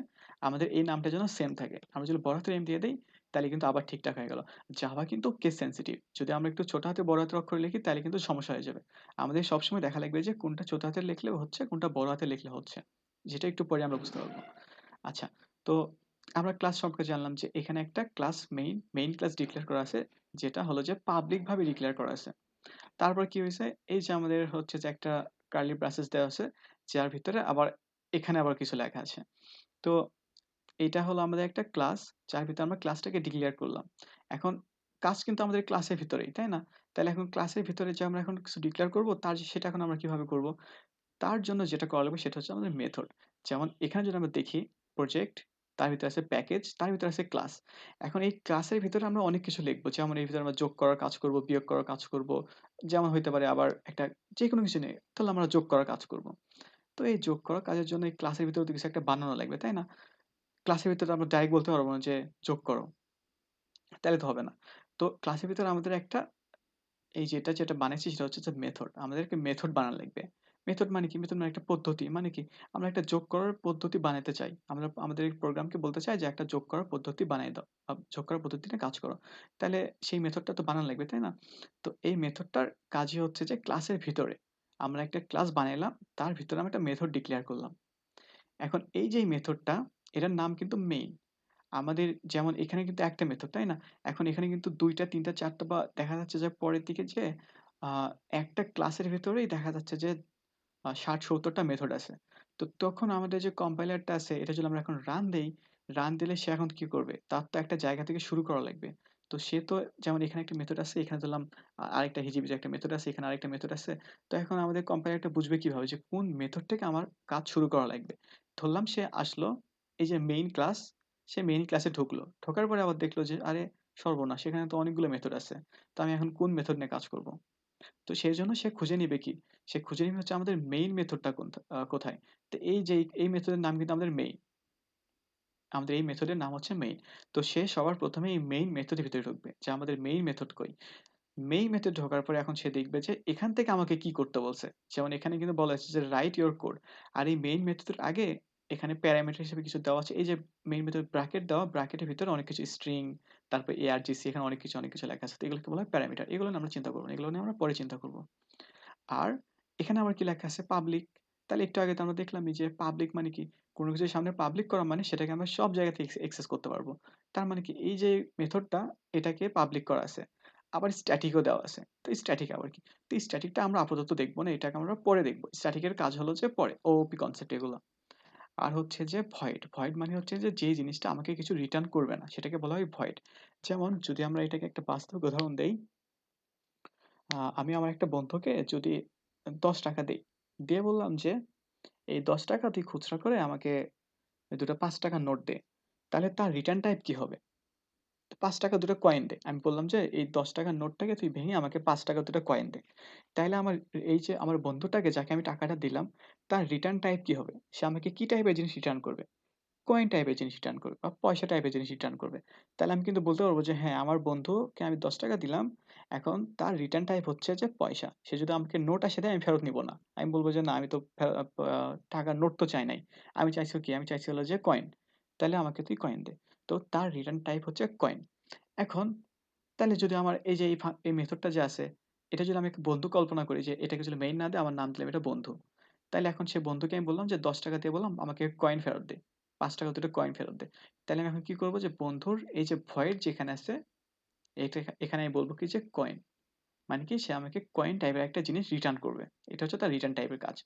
S1: আমাদের এই নামটা যেন সেম থাকে। আমরা যদি বড় হাতের M দিয়ে দেই, তাহলে কিন্তু আবার ঠিকঠাক হয়ে গেল। জাভা কিন্তু কেস সেনসিটিভ। যদি আমরা একটু ছোট হাতে বড় হাতের অক্ষরে লিখি তাহলে কিন্তু সমস্যা হয়ে যাবে। আমাদের সবসময় দেখা লাগবে যে কোনটা ছোট হাতে লিখলে হচ্ছে, কোনটা বড় হাতে লিখলে হচ্ছে। যেটা একটু পরে আমরা বুঝতে পারবো। আচ্ছা, তো আমরা ক্লাস সম্পর্কে জানলাম যে এখানে একটা ক্লাস মেইন ক্লাস ডিক্লেয়ার করা আছে, যেটা হলো যে পাবলিক ভাবে ডিক্লেয়ার করা আছে। তারপর কি হইছে? এই যে আমাদের হচ্ছে যে একটা কার্লি ব্রেসেস দেওয়া আছে, যার ভিতরে আবার এখানে আবার কিছু লেখা আছে। তো এইটা হলো আমাদের একটা ক্লাস, যার ভিতরে আমরা ক্লাসটাকে ডিক্লেয়ার করলাম। এখন কাজ কিন্তু আমাদের ক্লাসের ভিতরেই, তাই না? তাহলে এখন ক্লাসের ভিতরে যে আমরা এখন কিছু ডিক্লেয়ার করব, সেটা এখন আমরা কিভাবে করব? তার জন্য যেটা করা লাগবে সেটা হচ্ছে আমাদের মেথড। যেমন এখানে যদি আমরা দেখি প্রজেক্ট, তার ভিতরে আছে প্যাকেজ, তার ভিতরে আছে ক্লাস। এখন এই ক্লাসের ভিতরে আমরা অনেক কিছু লিখবো। যেমন এর ভিতরে আমরা যোগ করার কাজ করব, বিয়োগ করার কাজ করব। যেমন হইতে পারে আবার একটা যেকোনো কিছু নিয়ে তাহলে আমরা যোগ করার কাজ করব। তো এই যোগ করার কাজের জন্য এই ক্লাসের ভিতরে তো কিছু একটা বানানো লাগবে, তাই না? ক্লাসের ভিতরে আমরা ডাইরেক্ট বলতে পারবো না যে যোগ করো। তাইলে তো হবে না। তো ক্লাসের ভিতরে আমাদের একটা এই যেটা বানাইছি সেটা হচ্ছে যে মেথড। আমাদেরকে মেথড বানানো লাগবে। মেথড মানে কি? মেথড মানে একটা পদ্ধতি। মানে কি? আমরা একটা যোগ করার পদ্ধতি বানাইতে চাই। আমরা আমাদের এই প্রোগ্রামকে বলতে চাই যে একটা যোগ করার পদ্ধতি বানাই দাও। যোগ করার পদ্ধতি নিয়ে কাজ করো। তাইলে সেই মেথডটা তো বানানো লাগবে, তাই না? তো এই মেথডটার কাজই হচ্ছে যে ক্লাসের ভিতরে আমরা একটা ক্লাস বানাইলাম। তার ভিতরে আমরা একটা মেথড ডিক্লেয়ার করলাম। এখন এই যে মেথডটা এটার নাম কিন্তু মেইন। আমাদের যেমন এখানে কিন্তু একটা মেথড, তাই না? এখন এখানে কিন্তু ২ টা ৩ টা ৪ টা বা দেখা যাচ্ছে যে পরের দিকে যেয়ে আ একটা ক্লাসের ভেতরেই দেখা যাচ্ছে যে ৬০-৭০ টা মেথড আছে। তো তখন আমাদের যে কম্পাইলারটা আছে এটা যদি আমরা এখন রান দেই, রান দিলে সে এখন কি করবে? তার তো একটা জায়গা থেকে শুরু করা লাগবে। তো সে তো যেমন এখানে একটা মেথড আছে, এখানে ধরলাম আরেকটা হিজিবিজি একটা মেথড আছে, এখানে আরেকটা মেথড আছে। তো এখন আমাদের কম্পাইলারটা বুঝবে কিভাবে যে কোন মেথড থেকে আমার কাজ শুরু করা লাগবে। ধরলাম সে আসলো এই যে মেইন ক্লাস, সে মেইন ক্লাসে ঢুকলো। ঢোকার পরে আবার দেখলো যে আরে সর্বনাশ! এখানে তো অনেকগুলো মেথড আছে। তো আমি এখন কোন মেথড নিয়ে কাজ করব? তো সেজন্য সে খুঁজে নিবে কি? সে খুঁজে নিবে হচ্ছে আমাদের মেইন মেথডটা কোথায়? তো এই যে এই মেথডের নাম কিন্তু আমাদের মেইন। আমাদের এই মেথডের নাম হচ্ছে মেইন। তো সে সবার ১ম এ এই মেইন মেথডের ভিতরে ঢুকবে। যে আমাদের মেইন মেথড কই? মেইন মেথড ঢোকার পরে এখন সে দেখবে যে এখান থেকে আমাকে কি করতে বলছে। যেমন এখানে কিন্তু বলা আছে যে রাইট ইউর কোড। আর এই মেইন মেথডের আগে এখানে প্যারামিটার হিসেবে কিছু দেওয়া আছে। এই যে মেইন মেথড ব্র্যাকেট দেওয়া, ব্র্যাকেটের ভিতরে অনেক কিছু স্ট্রিং, তারপর argc এখানে অনেক কিছু লেখা আছে। তো এগুলোকে বলা হয় প্যারামিটার। এগুলো নিয়ে আমরা চিন্তা করব না। এগুলো নিয়ে আমরা পরে চিন্তা করব। আর এখানে আবার কি লেখা আছে? পাবলিক। তাহলে একটু আগে তো আমরা দেখলামই যে পাবলিক মানে কি? কোনো কিছুর সামনে পাবলিক করা মানে সেটাকে আমরা সব জায়গা থেকে অ্যাক্সেস করতে পারবো। তার মানে কি? এই যে মেথডটা এটাকে পাবলিক করা আছে। আবার স্ট্যাটিকও দেওয়া আছে। তো স্ট্যাটিক আবার কি? তো স্ট্যাটিকটা আমরা আপাতত দেখব না। এটাকে আমরা পরে দেখব। স্ট্যাটিকের কাজ হলো যে পরে ওওপি কনসেপ্ট এগুলো। আর হচ্ছে যে ভয়েড। ভয়েড মানে হচ্ছে যে যেই জিনিসটা আমাকে কিছু রিটার্ন করবে না সেটাকে বলা হয় ভয়েড। যেমন যদি আমরা এটাকে একটা বাস্তব উদাহরণ দেই, আমি আমার একটা বন্ধুকে যদি ৳১০ দেই, দিয়ে বললাম যে, "এই ৳১০ তুই খুচরা করে আমাকে ২ টা ৳৫ নোট দে।" তাহলে তার রিটার্ন টাইপ কি হবে? ৳৫ ২ টা কয়েন দে। আমি বললাম যে, "এই ৳১০ নোটটাকে তুই ভেঙে আমাকে ৳৫ ২ টা কয়েন দে।" তাইলে আমার এই যে আমার বন্ধুটাকে যাকে আমি টাকাটা দিলাম, তার রিটার্ন টাইপ কি হবে? সে আমাকে কি টাইপের জিনিস রিটার্ন করবে? কয়েন টাইপের জিনিস রিটার্ন করবে বা পয়সা টাইপের জিনিস রিটার্ন করবে। তাহলে আমি কিন্তু বলতে পারব যে হ্যাঁ, আমার বন্ধুকে আমি ৳১০ দিলাম। এখন তার রিটার্ন টাইপ হচ্ছে যে পয়সা। সে যদি আমাকে নোট এসে দেয় আমি ফেরত নিব না। আমি বলব যে না আমি তো ফে আ পা টাকার নোট তো চাই নাই। আমি চাইছি কি? আমি চাইছি হলো যে কয়েন। তাইলে আমাকে তুই কয়েন দে। তো তার রিটার্ন টাইপ হচ্ছে কয়েন। এখন তাইলে যদি আমার এই যে এই মেথডটা যে আছে, এটা যদি আমি একটা বন্ধু কল্পনা করি যে এটাকে যদি মেইন না দিয়ে আমার নাম দিলাম এটা বন্ধু। তাইলে এখন সে বন্ধুকে আমি বললাম যে ৳১০ দিয়ে বললাম আমাকে কয়েন ফেরত দে। ৳৫ দুটো কয়েন ফেরত দে। তাইলে আমি এখন কি করব যে বন্ধুর এই যে ভয়েড যেখানে আছে এখানে আমি বলব কি যে কয়েন। মানে কি সে আমাকে কয়েন টাইপের একটা জিনিস রিটার্ন করবে। এটা হচ্ছে তার রিটার্ন টাইপের কাজ।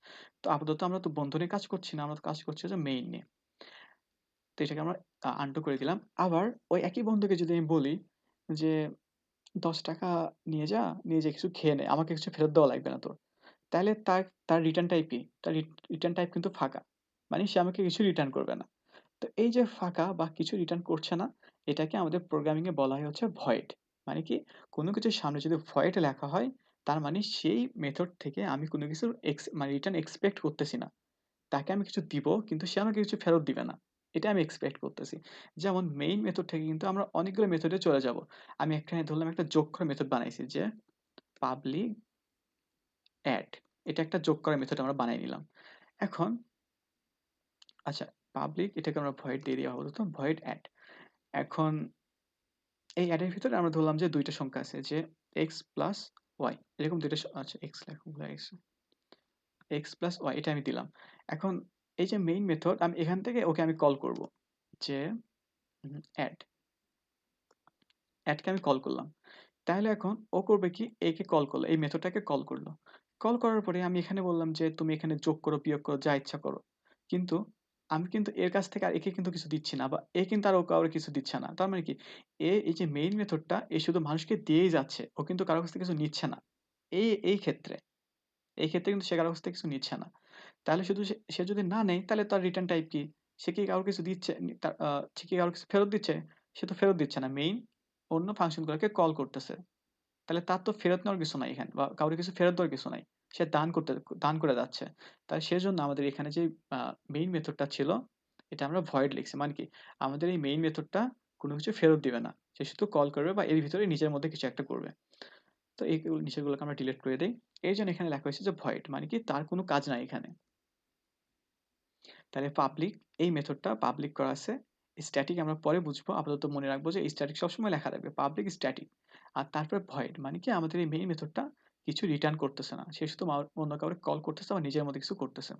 S1: তো আপাতত আমরা তো বন্ধু নিয়ে কাজ করছি না। আমরা তো কাজ করছি যে মেইন নিয়ে। তো এটাকে আমরা আনডু করে দিলাম। আবার ওই একই বন্ধুকে যদি আমি বলি যে ৳১০ নিয়ে যা, নিয়ে যেয়ে কিছু খেয়ে নে। আমাকে কিছু ফেরত দেওয়া লাগবে না তোর। তাইলে তার রিটার্ন টাইপ কি? তার রিটার্ন টাইপ কিন্তু ফাঁকা। মানে সে আমাকে কিছু রিটার্ন করবে না। তো এই যে ফাঁকা বা কিছু রিটার্ন করছে না, এটাকে আমাদের প্রোগ্রামিং এ বলা হয় হচ্ছে ভয়েড। মানে কি? কোন কিছুর সামনে যদি ভয়েড লেখা হয়, তার মানে সেই মেথড থেকে আমি কোন কিছুর মানে রিটার্ন এক্সপেক্ট করতেছি না। তাকে আমি কিছু দিব কিন্তু সে আমাকে কিছু ফেরত দিবে না। এটা আমি এক্সপেক্ট করতেছি। যেমন মেইন মেথড থেকে কিন্তু আমরা অনেকগুলো মেথডে চলে যাব। আমি এখানে ধরলাম একটা যোগ করা মেথড বানাইছি যে পাবলিক এড। এটা একটা যোগ করা মেথড আমরা বানাই নিলাম। এখন আচ্ছা পাবলিক এটাকে আমরা ভয়েড দিয়ে দিই আপাতত ভয়েড এড। এখন এই এড এর ভিতরে আমরা ধরলাম যে ২ টা সংখ্যা আছে যে x প্লাস y এরকম ২ টা আচ্ছা x লেখা ভুলে গেছি। x প্লাস y এটা আমি দিলাম। এখন এই যে মেইন মেথড আমি এখান থেকে ওকে আমি কল করব। যে এড, এডকে আমি কল করলাম। তাহলে এখন ও করবে কি? একে কল করলো। এই মেথডটাকে কল করলো। কল করার পরে আমি এখানে বললাম যে, "তুমি এখানে যোগ করো, বিয়োগ করো, যা ইচ্ছা করো।" কিন্তু আমি কিন্তু এর কাছ থেকে আর একে কিন্তু কিছু দিচ্ছি না বা এ কিন্তু আর ও কাউরে কিছু দিচ্ছে না। তার মানে কি? এই যে মেইন মেথডটা এ শুধু মানুষকে দিয়েই যাচ্ছে। ও কিন্তু কারো কাছ থেকে কিছু নিচ্ছে না। এই ক্ষেত্রে। এই ক্ষেত্রে কিন্তু সে কারো কাছ থেকে কিছু নিচ্ছে না। তাহলে শুধু সে যদি না নেয় তাহলে তার রিটার্ন টাইপ কি? সে কি কারো কিছু দিচ্ছে তার সে কি কারো কিছু ফেরত দিচ্ছে? সে তো ফেরত দিচ্ছে না। মেইন অন্য ফাংশন গুলোকে কল করতেছে। তাহলে তার তো ফেরত নেওয়ার কিছু নাই এখানে বা কাউরে কিছু ফেরত দেওয়ার কিছু নাই। সে দান করে যাচ্ছে। তাই সেজন্য আমাদের এখানে যে আ মেইন মেথডটা ছিল, এটা আমরা ভয়েড লিখছি। মানে কি? আমাদের এই মেইন মেথডটা কোন কিছু ফেরত দিবে না। সে শুধু কল করবে বা এর ভিতরে নিজের মধ্যে কিছু একটা করবে। তো নিচেরগুলোকে আমরা ডিলিট করে দেই। এইজন্য এখানে লেখা হয়েছে যে ভয়েড মানে কি? তার কোন কাজ নাই এখানে। তাহলে পাবলিক এই মেথডটা পাবলিক করা আছে। স্ট্যাটিক আমরা পরে বুঝবো। আপাতত মনে রাখবো যে স্ট্যাটিক সবসময় লেখা থাকবে। Public static. আর তারপরে ভয়েড মানে কি আমাদের এই মেইন মেথডটা কিছু রিটার্ন করতেছে না। সে শুধু অন্য কাউরে কল করতেছে বা নিজের মধ্যে কিছু করতেছে।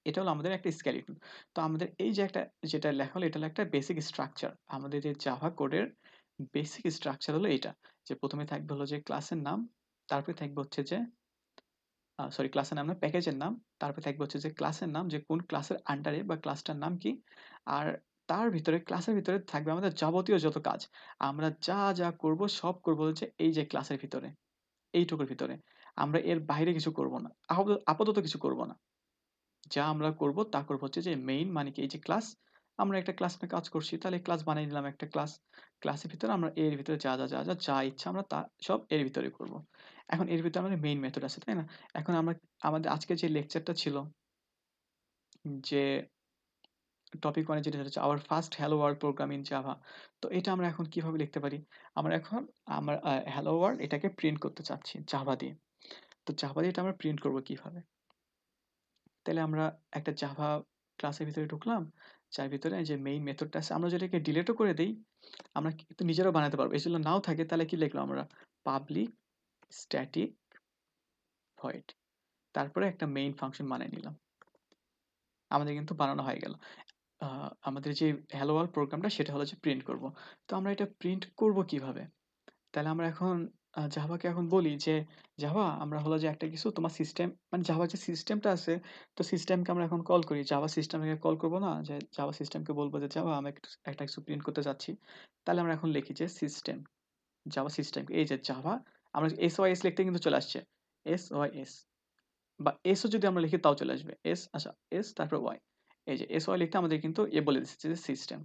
S1: এটা হলো আমাদের একটা স্কেলিটন। তো আমাদের এই যে একটা যেটা লেখা হলো এটা হলো একটা বেসিক স্ট্রাকচার। আমাদের যে জাভা কোডের বেসিক স্ট্রাকচার হলো এটা। যে ১ম এ থাকবে হলো যে ক্লাসের নাম, তারপরে থাকবে হচ্ছে যে সরি ক্লাসের নাম না, প্যাকেজের নাম। তারপরে থাকবে হচ্ছে যে ক্লাসের নাম যে কোন ক্লাসের আন্ডারে বা ক্লাসটার নাম কি। আর তার ভিতরে ক্লাসের ভিতরে থাকবে আমাদের যাবতীয় যত কাজ। আমরা যা করব সব করব হচ্ছে এই যে ক্লাসের ভিতরে, এইটুকুর ভিতরে। আমরা এর বাইরে কিছু করব না। আপাতত কিছু করব না। যা আমরা করব তা করব হচ্ছে যে মেইন মানে কি এই যে ক্লাস, আমরা একটা ক্লাস নিয়ে কাজ করছি। তাহলে ক্লাস বানিয়ে নিলাম একটা ক্লাস। ক্লাসের ভিতরে আমরা এর ভিতরে যা ইচ্ছা আমরা তা সব এর ভিতরেই করব। এখন এর ভিতরে আমাদের মেইন মেথড আছে, তাই না? এখন আমাদের আজকে যে লেকচারটা ছিল যে টপিক 1 এ যেটা হচ্ছে our first hello world program in Java. তো এটা আমরা এখন কিভাবে লিখতে পারি? আমরা এখন আমার hello world এটাকে প্রিন্ট করতে চাচ্ছি জাভা দিয়ে। তো জাভা দিয়ে এটা আমরা প্রিন্ট করব কিভাবে? তাইলে আমরা একটা জাভা ক্লাসের ভিতরে ঢুকলাম। যার ভিতরে যে মেইন মেথডটা আছে আমরা যদি এটাকে ডিলিটও করে দেই, আমরা কিন্তু নিজেরাও বানাতে পারবো। এগুলো নাও থাকে তাহলে কি লিখলাম আমরা? Public static void. তারপরে একটা মেইন ফাংশন বানায় নিলাম। আমাদের কিন্তু বানানো হয়ে গেল। আ আমাদের যে hello world প্রোগ্রামটা সেটা হলো যে প্রিন্ট করব। তো আমরা এটা প্রিন্ট করব কিভাবে? তাহলে আমরা এখন জাভাকে এখন বলি যে, "জাভা আমরা হলো যে একটা কিছু তোমার সিস্টেম" মানে জাভার যে সিস্টেমটা আছে, তো সিস্টেমকে আমরা এখন কল করি। জাভা সিস্টেমকে কল করব না? যে জাভা সিস্টেমকে বলব যে, "জাভা আমি একটা কিছু প্রিন্ট করতে চাচ্ছি।" তাহলে আমরা এখন লিখি যে সিস্টেম, জাভা সিস্টেম। এই যে জাভা আমরা SYS লিখতে কিন্তু চলে আসছে। SYS বা S ও যদি আমরা লিখি তাও চলে আসবে। আচ্ছা S তারপর Y। এই যে SY লিখতে আমাদের কিন্তু বলে দিচ্ছে যে সিস্টেম।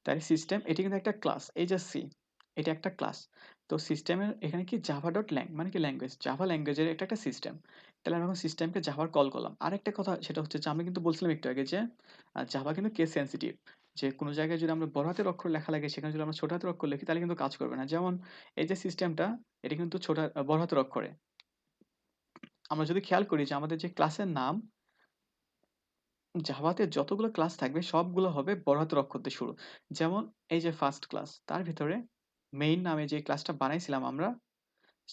S1: তাই সিস্টেম এটি কিন্তু একটা ক্লাস। এই যে সি, এটা একটা ক্লাস। তো সিস্টেমের এখানে কি java.lang মানে কি ল্যাঙ্গুয়েজ। জাভা ল্যাঙ্গুয়েজের এটা একটা সিস্টেম। তাহলে আমরা এখন সিস্টেমকে জাভার কল করলাম। আরেকটা কথা সেটা হচ্ছে যে আমি কিন্তু বলছিলাম একটু আগে যে জাভা কিন্তু কেস সেনসিটিভ। যে কোনো জায়গায় যদি আমরা বড় হাতের অক্ষর লেখা লাগে সেখানে যদি আমরা ছোট হাতের অক্ষর লিখি তাহলে কিন্তু কাজ করবে না। যেমন এই যে সিস্টেমটা এটা কিন্তু বড় হাতের অক্ষরে। আমরা যদি খেয়াল করি যে আমাদের যে ক্লাসের নাম জাভাতে যতগুলো ক্লাস থাকবে সবগুলো হবে বড় হাতের অক্ষর দিয়ে শুরু। যেমন এই যে ফার্স্ট ক্লাস তার ভিতরে মেইন নামে যে ক্লাসটা বানাইছিলাম আমরা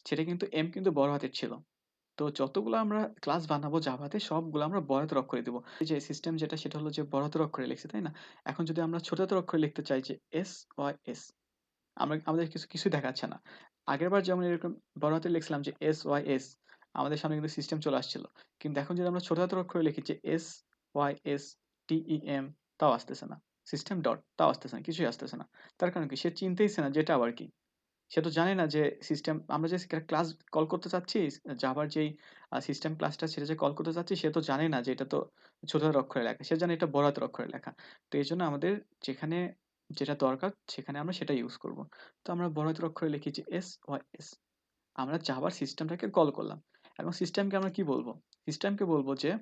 S1: সেটা কিন্তু এম কিন্তু বড় হাতের ছিল। তো যতগুলো আমরা ক্লাস বানাবো জাভাতে সবগুলো আমরা বড় হাতের অক্ষরে দিব। এই যে সিস্টেম যেটা সেটা হলো যে বড় হাতের অক্ষরে লিখছি, তাই না? এখন যদি আমরা ছোট হাতের অক্ষরে লিখতে চাই যে SYS আমাদের কিছুই দেখাচ্ছে না। আগেরবার যেমন এরকম বড় হাতে লিখছিলাম যে SYS আমাদের সামনে কিন্তু সিস্টেম চলে আসছিল। কিন্তু এখন যদি আমরা ছোট হাতের অক্ষরে লিখি যে SYSTEM তাও আসতেছে না। সিস্টেম ডট তাও আসতেছে না। কিছুই আসতেছে না। তার কারণ কি? সে চিনতেইছে না যে এটা আবার কি? সে তো জানে না যে সিস্টেম আমরা যে ক্লাস কল করতে চাচ্ছি জাভার যেই সিস্টেম ক্লাসটা সেটা যে কল করতে চাচ্ছি সে তো জানে না যে এটা তো ছোট হাতের অক্ষরে লেখা। সে জানে এটা বড় হাতের অক্ষরে লেখা। তো এজন্য আমাদের যেখানে যেটা দরকার সেখানে আমরা সেটা ইউজ করব। তো আমরা বড় হাতের অক্ষরে লিখি যে SYS আমরা জাভার সিস্টেমটাকে কল করলাম। এবং সিস্টেমকে আমরা কি বলব? সিস্টেমকে বলব যে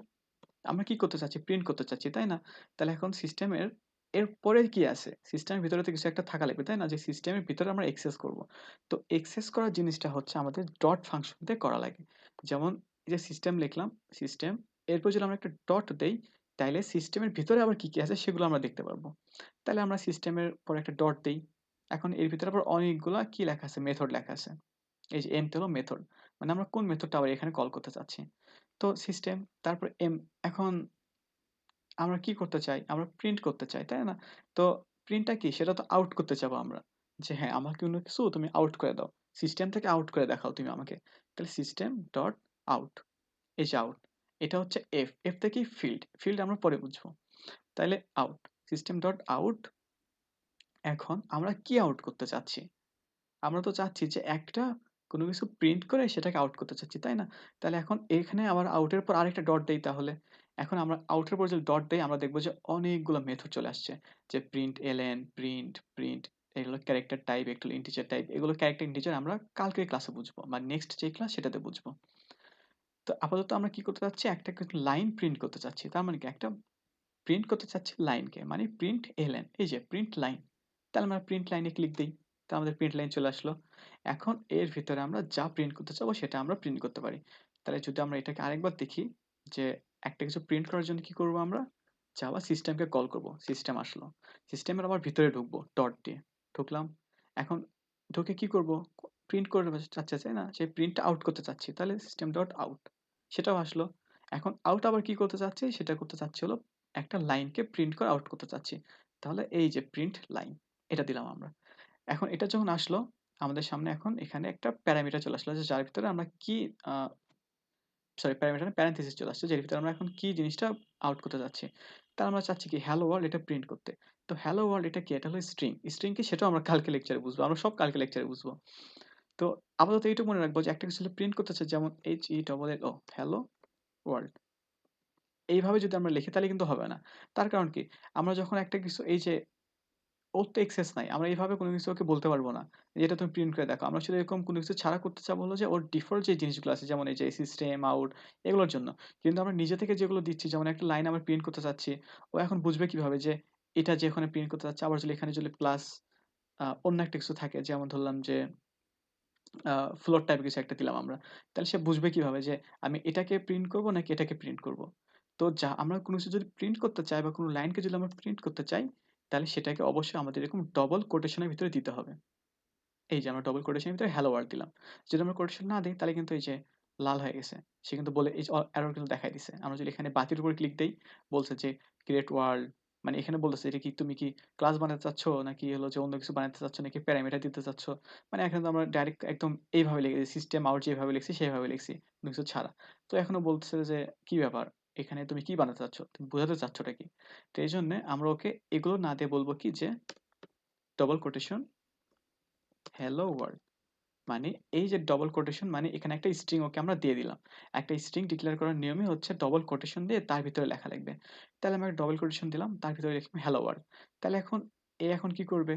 S1: আমরা কি করতে চাচ্ছি? প্রিন্ট করতে চাচ্ছি, তাই না? তাহলে এখন সিস্টেমের এরপরে কি আছে? সিস্টেমের ভিতরে তো কিছু একটা থাকা লাগবে, তাই না? যে সিস্টেমের ভিতরে আমরা এক্সেস করব। তো এক্সেস করার জিনিসটা হচ্ছে আমাদের ডট ফাংশন দিয়ে করা লাগে। যেমন এই যে সিস্টেম লিখলাম, সিস্টেম এরপর যদি আমরা একটা ডট দেই, তাইলে সিস্টেমের ভিতরে আবার কি আছে সেগুলো আমরা দেখতে পারবো। তাহলে আমরা সিস্টেমের পরে একটা ডট দেই। এখন এর ভিতরে আবার অনেকগুলা কি লেখা আছে? মেথড লেখা আছে। এই যে এমটা হলো মেথড। মানে আমরা কোন মেথডটা আবার এখানে কল করতে চাচ্ছি। তো সিস্টেম তারপর এম এখন আমরা কি করতে চাই? আমরা প্রিন্ট করতে চাই, তাই না? তো প্রিন্টটা কি? সেটা তো আউট করতে চাবো আমরা। যে হ্যাঁ, আমাকে অন্য কিছু তুমি আউট করে দাও। সিস্টেম থেকে আউট করে দেখাও তুমি আমাকে। তাহলে সিস্টেম ডট আউট। এই যে আউট। এটা হচ্ছে এফ। এফ থেকে ফিল্ড। ফিল্ড আমরা পরে বুঝবো। তাইলে আউট। সিস্টেম ডট আউট এখন আমরা কি আউট করতে চাচ্ছি? আমরা তো চাচ্ছি যে একটা কোনো কিছু প্রিন্ট করে সেটাকে আউট করতে চাচ্ছি, তাই না? তাহলে এখন এখানে আবার আউটের পর আরেকটা ডট দেই তাহলে। এখন আমরা আউটের পর যদি ডট দেই আমরা দেখব যে অনেকগুলো মেথড চলে আসছে। যে প্রিন্টএলএন, প্রিন্ট এগুলো ক্যারেক্টার টাইপ, এগুলো ইন্টিজার টাইপ। এগুলো ক্যারেক্টার ইন্টিজার আমরা কালকের ক্লাসে বুঝবো। বা নেক্সট যে ক্লাস সেটাতে বুঝবো। তো আপাতত আমরা কি করতে চাচ্ছি? একটা কিন্তু লাইন প্রিন্ট করতে চাচ্ছি। তার মানে কি? একটা প্রিন্ট করতে চাচ্ছি লাইনকে। মানে প্রিন্ট এলএন। এই যে প্রিন্ট লাইন। তাহলে আমরা প্রিন্ট লাইনে ক্লিক দেই। তো আমাদের প্রিন্ট লাইন চলে আসলো। এখন এর ভিতরে আমরা যা প্রিন্ট করতে চাবো সেটা আমরা প্রিন্ট করতে পারি। তাহলে যদি আমরা এটাকে আরেকবার দেখি যে একটা কিছু প্রিন্ট করার জন্য কি করব আমরা? জাভা সিস্টেমকে কল করব। সিস্টেম আসলো। সিস্টেমের আবার ভিতরে ঢুকবো ডট দিয়ে। ঢুকলাম। এখন ঢুকে কি করব? প্রিন্ট করতে চাচ্ছি, তাই না? সেই প্রিন্টটা আউট করতে চাচ্ছি। তাহলে সিস্টেম ডট আউট। সেটাও আসলো। এখন আউট আবার কি করতে চাচ্ছি? সেটা করতে চাচ্ছি হলো একটা লাইনকে প্রিন্ট করে আউট করতে চাচ্ছি। তাহলে এই যে প্রিন্ট লাইন এটা দিলাম আমরা। এখন এটা যখন আসলো আমাদের সামনে এখন এখানে একটা প্যারামিটার চলে আসলো যে যার ভিতরে আমরা কি আ সরি প্যারামিটার না প্যারেনথেসিস চলে আসছে যের ভিতরে আমরা এখন কি জিনিসটা আউট করতে যাচ্ছি। তার আমরা চাচ্ছি কি হ্যালো ওয়ার্ল্ড এটা প্রিন্ট করতে। তো হ্যালো ওয়ার্ল্ড এটা কি? এটা হলো স্ট্রিং। স্ট্রিং কি সেটাও আমরা কালকে লেকচারে বুঝবো। আমরা সব কালকে লেকচারে বুঝবো। তো আপাতত এইটুকু মনে রাখবো যে একটা কিছু প্রিন্ট করতে চাই যেমন HELLO হ্যালো ওয়ার্ল্ড। এইভাবে যদি আমরা লিখি তাহলে কিন্তু হবে না। তার কারণ কি? আমরা যখন একটা কিছু এই যে ওর তো এক্সেস নাই। আমরা এভাবে কোনো কিছু ওকে বলতে পারব না। যে এটা তুমি প্রিন্ট করে দেখাও। আমরা শুধু এরকম কোনো কিছু ছাড়া করতে চাবো হলো যে ওর ডিফল্ট যে জিনিসগুলো আছে যেমন এই যে সিস্টেম, আউট এগুলোর জন্য। কিন্তু আমরা নিজে থেকে যেগুলো দিচ্ছি যেমন একটা লাইন আমরা প্রিন্ট করতে চাচ্ছি, ও এখন বুঝবে কিভাবে যে এটা যে ওখানে প্রিন্ট করতে চাচ্ছে আবার যদি এখানে যদি প্লাস অন্য একটা কিছু থাকে যেমন ধরলাম যে আ ফ্লোট টাইপের কিছু একটা দিলাম আমরা। তাহলে সে বুঝবে কিভাবে যে আমি এটাকে প্রিন্ট করব নাকি এটাকে প্রিন্ট করব। তো আমরা কোনো কিছু যদি প্রিন্ট করতে চাই বা কোনো লাইনকে যদি আমরা প্রিন্ট করতে চাই, তাহলে সেটাকে অবশ্যই আমাদের এরকম ডবল কোটেশন এর ভিতরে দিতে হবে। এই যে আমরা ডবল কোটেশন এর ভিতরে হ্যালো ওয়ার্ল্ড দিলাম। যদি আমরা কোটেশন না দেই তাহলে কিন্তু এই যে লাল হয়ে গেছে। সে কিন্তু বলে এই যে এরর কিন্তু দেখায় দিছে। আমরা যদি এখানে বাতির উপর ক্লিক দেই, বলছে যে ক্রিয়েট ওয়ার্ল্ড, মানে এখানে বলতেছে এটা কি তুমি কি ক্লাস বানাতে চাচ্ছ? নাকি হলো যে অন্য কিছু বানাতে চাচ্ছ? নাকি প্যারামিটার দিতে চাচ্ছ? মানে এখানে তো আমরা ডাইরেক্ট একদম এইভাবে লিখে দিয়েছি। সিস্টেম আউট যেভাবে লিখছি সেভাবে লিখছি। কোনো কিছু ছাড়া। তো এখনো বলতেছে যে কি ব্যাপার? এখানে তুমি কি বানাতে চাচ্ছ? তুমি বোঝাতে চাচ্ছটা কি? তো এইজন্যে আমরা ওকে এগুলো না দিয়ে বলব কি যে ডবল কোটেশন হেলো ওয়ার্ল্ড। মানে এই যে ডবল কোটেশন মানে এখানে একটা স্ট্রিং ওকে আমরা দিয়ে দিলাম। একটা স্ট্রিং ডিক্লেয়ার করার নিয়মই হচ্ছে ডবল কোটেশন দিয়ে তার ভিতরে লেখা লাগবে। তাহলে আমরা ডবল কোটেশন দিলাম, তার ভিতরে লিখলাম হ্যালো ওয়ার্ল্ড। তাহলে এখন কি করবে?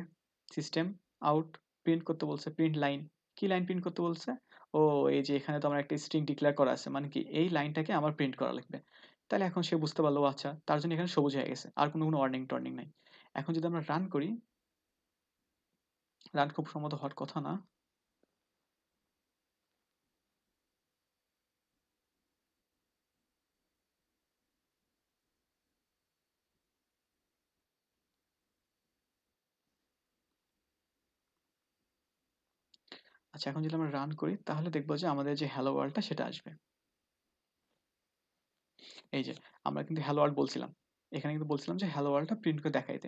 S1: সিস্টেম আউট প্রিন্ট করতে বলছে, প্রিন্ট লাইন। কি লাইন প্রিন্ট করতে বলছে? ও এই যে এখানে তো আমার একটা স্ট্রিং ডিক্লেয়ার করা আছে। মানে কি এই লাইনটাকে আমার প্রিন্ট করা লাগবে। তাহলে এখন সে বুঝতে পারলো, ও আচ্ছা তার জন্য এখানে সবুজ হয়ে গেছে। আর কোনো ওয়ার্নিং-টর্নিং নাই। এখন যদি আমরা রান করি, রান খুব সম্ভবত হওয়ার কথা না। আচ্ছা, এখন যদি আমরা রান করি তাহলে দেখব যে আমাদের যে হ্যালো ওয়ার্ল্ডটা সেটা আসবে। এই যে আমরা কিন্তু হ্যালো ওয়ার্ল্ড বলছিলাম। এখানে কিন্তু বলছিলাম যে হ্যালো ওয়ার্ল্ডটা প্রিন্ট করে দেখাইতে।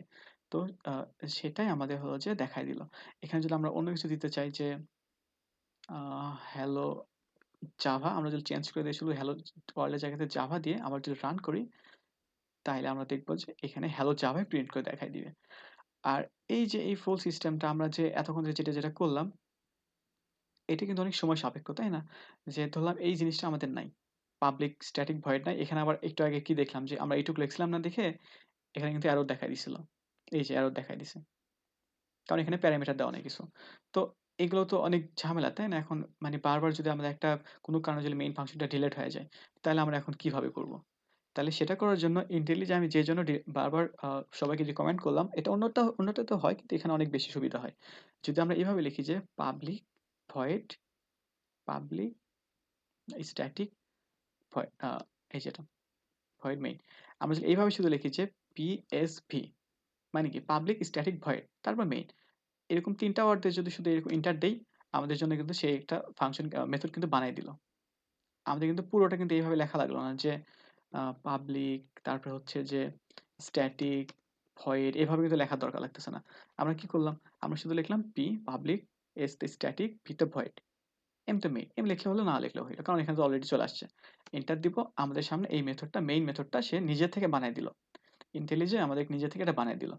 S1: তো আ সেটাই আমাদের হলো যে দেখায় দিল। এখানে যদি আমরা অন্য কিছু দিতে চাই যে আ হ্যালো জাভা, আমরা যদি চেঞ্জ করে দেই শুধু হ্যালো ওয়ার্ল্ড এর জায়গাতে জাভা দিয়ে আবার যদি রান করি, তাইলে আমরা দেখব যে এখানে হ্যালো জাভাই প্রিন্ট করে দেখায় দিবে। আর এই যে এই ফুল সিস্টেমটা আমরা যে এতক্ষণ যেটা করলাম, এটা কিন্তু অনেক সময় সাপেক্ষ, তাই না? যে ধরলাম এই জিনিসটা আমাদের নাই। পাবলিক স্ট্যাটিক ভয়েড নাই। এখানে আবার একটু আগে কি দেখলাম যে আমরা এইটুকু লিখছিলাম না দেখে এখানে কিন্তু এরর দেখায় দিছিল। এই যে এরর দেখায় দিছে। কারণ এখানে প্যারামিটার দেওয়া নাই কিছু। তো এগুলো তো অনেক ঝামেলা, তাই না? এখন মানে বারবার যদি আমাদের একটা কোনো কারণে যদি মেইন ফাংশনটা ডিলেট হয়ে যায়, তাহলে আমরা এখন কিভাবে করব? তাহলে সেটা করার জন্য ইন্টেলি যে আমি যে জন্য বারবার সবাইকে রিকমেন্ড করলাম, এটা অন্যটাতেও হয় কিন্তু এখানে অনেক বেশি সুবিধা হয়। যদি আমরা এভাবে লিখি যে পাবলিক স্ট্যাটিক ভয়েড, এই যেটা ভয়েড মেইন। আমরা যদি এইভাবে শুধু লিখি যে পিএসভি, মানে কি পাবলিক স্ট্যাটিক ভয়েড তারপর মেইন। এরকম ৩ টা ওয়ার্ড দিয়ে যদি শুধু এরকম এন্টার দেই, আমাদের জন্য কিন্তু সে একটা ফাংশন মেথড কিন্তু বানায় দিল। আমাদের কিন্তু পুরোটা কিন্তু এইভাবে লেখা লাগলো না যে পাবলিক তারপরে হচ্ছে যে স্ট্যাটিক ভয়েড এভাবে কিন্তু লেখার দরকার লাগতেছে না। আমরা কি করলাম? আমরা শুধু লিখলাম পাবলিক তে স্ট্যাটিক তে ভয়েড তো মেইন। লিখলে হলো, না লিখলেও হইলো। কারণ এখানে তো অলরেডি চলে আসছে। এন্টার দিব। আমাদের সামনে এই মেথডটা মেইন মেথডটা সে নিজে থেকে বানায় দিল। ইন্টেলিজে আমাদের নিজে থেকে এটা বানায় দিল।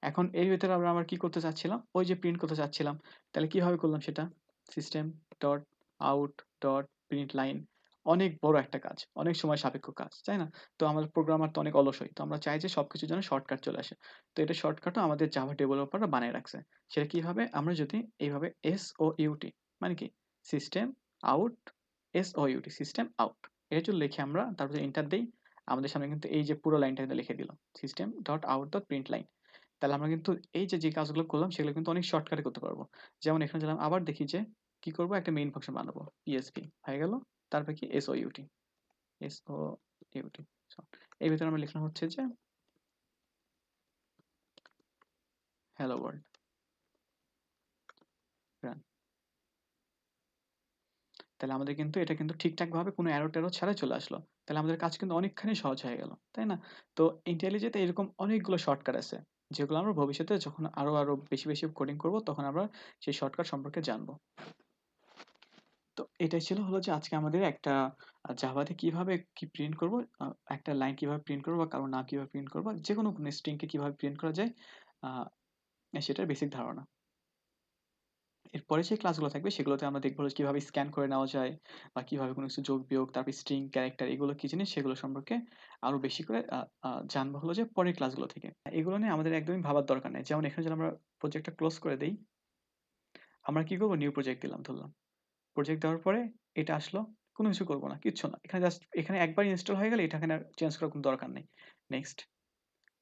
S1: এখন এর ভেতরে আমরা কি করতে চাচ্ছিলাম? ওই যে প্রিন্ট করতে চাচ্ছিলাম। তাহলে কিভাবে করলাম সেটা? System dot out dot print line. অনেক বড় একটা কাজ। অনেক সময় সাপেক্ষ কাজ, তাই না? তো আমাদের প্রোগ্রামার তো অনেক অলস হয়। তো আমরা চাই যে সবকিছুর জন্য শর্টকাট চলে আসে। তো এটা শর্টকাটও আমাদের জাভা ডেভেলপাররা বানায় রাখছে। সেটা কিভাবে? আমরা যদি এইভাবে SOUT, মানে কি? System out SOUT, system out. এটা যদি লিখে আমরা তারপরে এন্টার দেই, আমাদের সামনে কিন্তু এই যে পুরো লাইনটা কিন্তু লিখে দিল। System dot out dot print line. তাহলে আমরা কিন্তু এই যে কাজগুলো করলাম সেগুলো কিন্তু অনেক শর্টকাটে করতে পারবো। যেমন এখানে যদি আবার দেখি যে কি করব? একটা মেইন ফাংশন বানাবো। পিএসপি হয়ে গেল। তারপরে কি? SOUT, SOUT। এর ভিতরে আমরা লিখলাম হচ্ছে যে হ্যালো ওয়ার্ল্ড। রান। তাহলে আমাদের কিন্তু এটা কিন্তু ঠিকঠাকভাবে কোনো এরর-টেরর ছাড়াই চলে আসলো। তাহলে আমাদের কাজ কিন্তু অনেকখানি সহজ হয়ে গেল। তাই না? তো IntelliJ তে এরকম অনেকগুলো শর্টকাট আছে। যেগুলো আমরা ভবিষ্যতে যখন আরো বেশি কোডিং করব তখন আমরা সেই শর্টকাট সম্পর্কে জানব। তো এটাই ছিল হলো যে আজকে আমাদের একটা জাভাতে কিভাবে কি প্রিন্ট করব, আ একটা লাইন কিভাবে প্রিন্ট করব বা কারো নাম কিভাবে প্রিন্ট করব, যেকোনো কোনো স্ট্রিংকে কিভাবে প্রিন্ট করা যায়, আ সেটার বেসিক ধারণা। এরপরে যে ক্লাসগুলো থাকবে সেগুলোতে আমরা দেখব হলো কিভাবে স্ক্যান করে নেওয়া যায় বা কিভাবে কোনো কিছু যোগ বিয়োগ, তারপর স্ট্রিং, ক্যারেক্টার এগুলো কি জিনিস সেগুলো সম্পর্কে আরো বেশি করে জানবো হলো যে পরের ক্লাসগুলো থেকে। এগুলো নিয়ে আমাদের একদমই ভাবার দরকার নেই। যেমন এখানে যদি আমরা প্রজেক্টটা ক্লোজ করে দেই, আমরা কি করব? নিউ প্রজেক্ট দিলাম ধরলাম। প্রজেক্ট দেওয়ার পরে এটা আসলো। কোনো কিছু করব না। কিচ্ছু না। এখানে জাস্ট এখানে একবার ইনস্টল হয়ে গেলে এটা এখানে আর চেঞ্জ করার কোনো দরকার নেই। Next,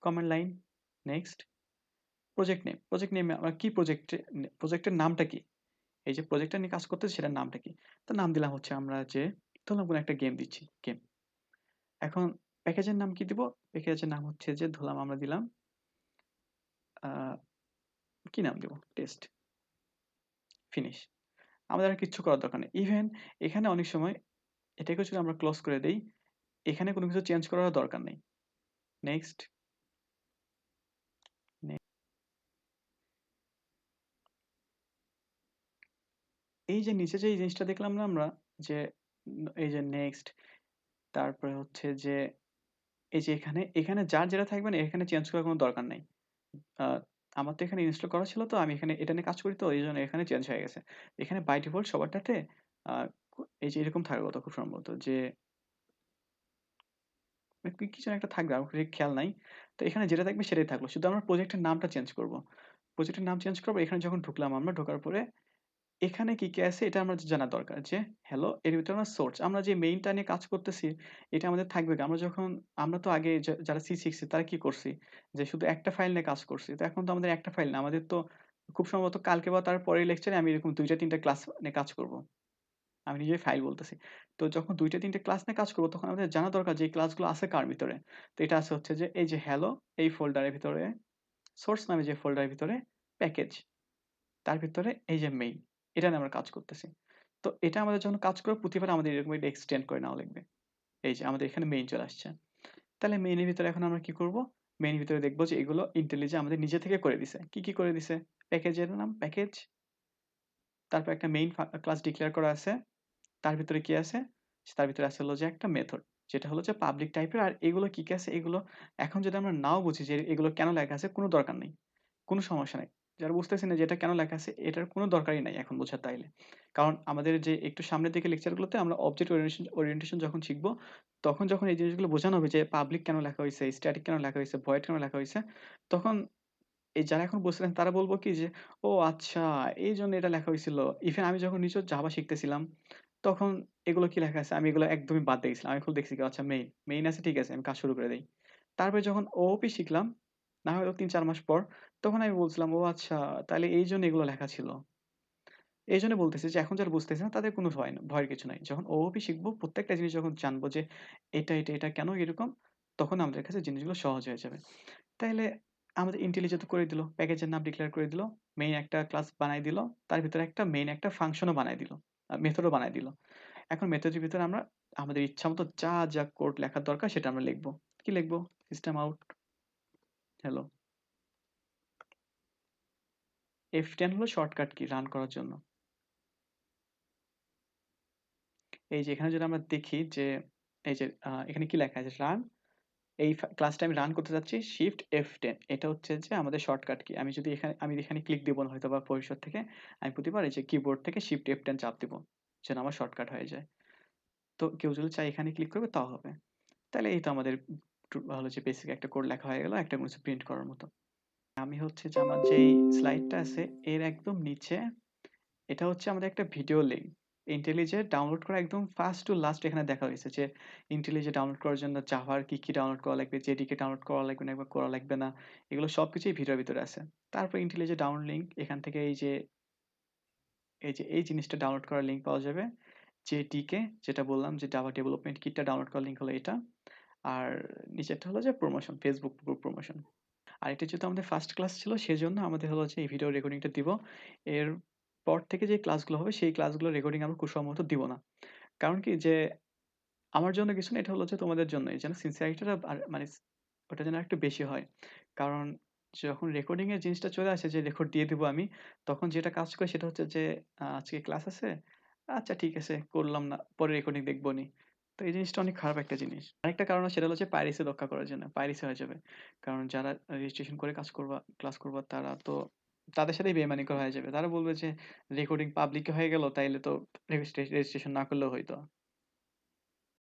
S1: command line, next, project নেমে আমরা কি প্রজেক্টের নামটা কি? এই যে প্রজেক্টটা নিয়ে কাজ করতেছি সেটার নামটা কি? তো নাম দিলাম হচ্ছে আমরা যে ধরলাম কোনো একটা গেম দিচ্ছি, গেম। এখন প্যাকেজের নাম কি দিব? প্যাকেজের নাম হচ্ছে যে ধরলাম আমরা দিলাম আ কি নাম দিব? Test, finish. আমাদের আর কিচ্ছু করার দরকার নেই। ইভেন এখানে অনেক সময় এটাকে যদি আমরা ক্লোজ করে দেই, এখানে কোনো কিছু চেঞ্জ করার দরকার নেই। নেক্সট। নে এই যে নিচে যে এই জিনিসটা দেখলাম না আমরা যে এই যে নেক্সট, তারপরে হচ্ছে যে এই যে এখানে যার যেটা থাকবে না এখানে চেঞ্জ করার কোনো দরকার নাই। আ আমার তো এখানে ইনস্টল করা ছিল তো আমি এখানে এটা নিয়ে কাজ করি তো এইজন্য এখানে চেঞ্জ হয়ে গেছে। এখানে বাই ডিফল্ট সবারটাতে আ এই যে এরকম থাকার কথা খুব সম্ভবত যে কি যেন একটা থাকবে আমার ঠিক খেয়াল নাই। তো এখানে যেটা থাকবে সেটাই থাকলো। শুধু আমরা প্রজেক্টের নামটা চেঞ্জ করব। প্রজেক্টের নাম চেঞ্জ করব। এখানে যখন ঢুকলাম আমরা ঢোকার পরে এখানে কি আছে এটা আমার জানা দরকার যে হ্যালো এর ভিতরে আমার সোর্স। আমরা যে মেইনটা নিয়ে কাজ করতেছি এটা আমাদের থাকবে কি? আমরা তো আগে যারা সি শিখছি তারা কি করছি? যে শুধু একটা ফাইল নিয়ে কাজ করছি। তো এখন তো আমাদের একটা ফাইল না। আমাদের তো খুব সম্ভবত কালকে বা তার পরের লেকচারে আমি এরকম ২ টা ৩ টা ক্লাস নিয়ে কাজ করব। আমি নিজেই ফাইল বলতেছি। তো যখন ২ টা ৩ টে ক্লাস নিয়ে কাজ করব তখন আমাদের জানা দরকার যে এই ক্লাসগুলো আছে কার ভিতরে। তো এটা আছে হচ্ছে যে এই যে হ্যালো এই ফোল্ডারের ভিতরে সোর্স নামে যে ফোল্ডারের ভিতরে প্যাকেজ। তার ভিতরে এই যে মেইন, এটা নিয়ে আমরা কাজ করতেছি। তো এটা আমাদের যখন কাজ করব প্রতিবার আমাদের এরকম এটা এক্সটেন্ড করে নেওয়া লাগবে। এই যে আমাদের এখানে মেইন চলে আসছে। তাহলে মেইনের ভিতরে এখন আমরা কি করব? মেইনের ভিতরে দেখব যে এগুলো IntelliJ আমাদের নিজে থেকে করে দিছে। কি করে দিছে? প্যাকেজের নাম প্যাকেজ, তারপর একটা মেইন ক্লাস ডিক্লেয়ার করা আছে। তার ভিতরে কি আছে? তার ভিতরে আছে হলো যে একটা মেথড। যেটা হলো যে পাবলিক টাইপের আর এগুলো কি আছে? এগুলো এখন যদি আমরা নাও বুঝি যে এগুলো কেন লেখা আছে কোনো দরকার নেই। কোনো সমস্যা নাই। যারা বুঝতেছেন না যে এটা কেন লেখা আছে এটার কোনো দরকারই নাই এখন বোঝার তাইলে। কারণ আমাদের যে একটু সামনের দিকে লেকচারগুলোতে আমরা অবজেক্ট ওরিয়েন্টেশন যখন শিখব, তখন যখন এই জিনিসগুলো বোঝানো হবে যে পাবলিক কেন লেখা হইছে, স্ট্যাটিক কেন লেখা হইছে, ভয়েড কেন লেখা হইছে, তখন এই যারা এখন বুঝতেছেন তারা বলব কি যে, "ও আচ্ছা এইজন্য এটা লেখা হইছিল।" ইভেন আমি যখন নিজেও জাভা শিখতেছিলাম, তখন এগুলো কি লেখা আছে আমি এগুলো একদমই বাদ দিয়ে গেছিলাম। আমি খুলে দেখছি কি আচ্ছা মেইন আছে ঠিক আছে আমি কাজ শুরু করে দেই। তারপরে যখন OOP শিখলাম, না হলেও ৩-৪ মাস পর, তখন আমি বলছিলাম, "ও আচ্ছা তাইলে এইজন্য এগুলো লেখা ছিল।" এইজন্য বলতেছি যে এখন যারা বুঝতেছে না তাদের কোনো ভয়ের কিছু নাই। যখন OOP শিখব প্রত্যেকটা জিনিস যখন জানবো যে এটা কেন এরকম, তখন আমাদের কাছে জিনিসগুলো সহজ হয়ে যাবে। তাইলে আমাদের IntelliJ তো করে দিল। প্যাকেজের নাম ডিক্লেয়ার করে দিল। মেইন একটা ক্লাস বানায় দিল। তার ভিতরে একটা মেইন একটা ফাংশনও বানায় দিল। মেথডও বানায় দিল। এখন মেথডের ভিতরে আমরা আমাদের ইচ্ছামত যা কোড লেখার দরকার সেটা আমরা লিখব। কি লিখব? System out hello. F10 হলো শর্টকাট কি রান করার জন্য। এই যে এখানে যদি আমরা দেখি যে এই যে এখানে কি লেখা আছে রান এই ক্লাসটা আমি রান করতে যাচ্ছি শিফট F10 এটা হচ্ছে যে আমাদের শর্টকাট কি। আমি এখানে ক্লিক দিব না হয়তোবা ভবিষ্যৎ থেকে। আমি প্রতিবার এই যে কিবোর্ড থেকে শিফট F10 চাপ দিব। যেন আমার শর্টকাট হয়ে যায়। তো কেউ যদি চায় এখানে ক্লিক করবে তাও হবে। তাহলে এই তো আমাদের হলো যে বেসিক একটা কোড লেখা হয়ে গেল একটা কোনো কিছু প্রিন্ট করার মতো। আমি হচ্ছে যে আমার যেই স্লাইডটা আছে এর একদম নিচে এটা হচ্ছে আমাদের একটা ভিডিও লিঙ্ক। IntelliJ ডাউনলোড করা একদম ফার্স্ট টু লাস্ট এখানে দেখা হয়েছে যে IntelliJ ডাউনলোড করার জন্য জাভার কি ডাউনলোড করা লাগবে, JDK ডাউনলোড করা লাগবে না বা করা লাগবে না। এগুলো সবকিছুই ভিডিওর ভিতরে আছে। তারপর IntelliJ ডাউনলোড লিঙ্ক এখান থেকে এই জিনিসটা ডাউনলোড করার লিঙ্ক পাওয়া যাবে। JDK যেটা বললাম যে জাভা ডেভেলপমেন্ট কিটটা ডাউনলোড করার লিঙ্ক হলো এটা। আর নিচেরটা হলো যে প্রমোশন, Facebook গ্রুপ প্রমোশন। আর এটা যেহেতু আমাদের ফার্স্ট ক্লাস ছিল সেজন্য আমাদের হলো যে এই ভিডিও রেকর্ডিংটা দিব। এর পর থেকে যে ক্লাসগুলো হবে সেই ক্লাসগুলোর রেকর্ডিং আমরা খুব সম্ভবত দিব না। কারণ কি যে আমার জন্য কিছু না এটা হলো যে তোমাদের জন্যই যেন সিনসিয়ারিটিটা আর মানে ওটা যেন একটু বেশি হয়। কারণ যখন রেকর্ডিং এর জিনিসটা চলে আসে যে রেকর্ড দিয়ে দিব আমি, তখন যেটা কাজ করে সেটা হচ্ছে যে আজকে ক্লাস আছে। আচ্ছা ঠিক আছে করলাম না। পরে রেকর্ডিং দেখবনি। তো এই জিনিসটা অনেক খারাপ একটা জিনিস। আরেকটা কারণ সেটা হচ্ছে পাইরেসি রক্ষা করার জন্য। পাইরেসি হয়ে যাবে। কারণ যারা রেজিস্ট্রেশন করে ক্লাস করবা তারা তো তাদের সাথেই বেইমানি করা হয়ে যাবে। তারা বলবে যে রেকর্ডিং পাবলিক হয়ে গেল তাইলে তো রেজিস্ট্রেশন না করলেও হইতো।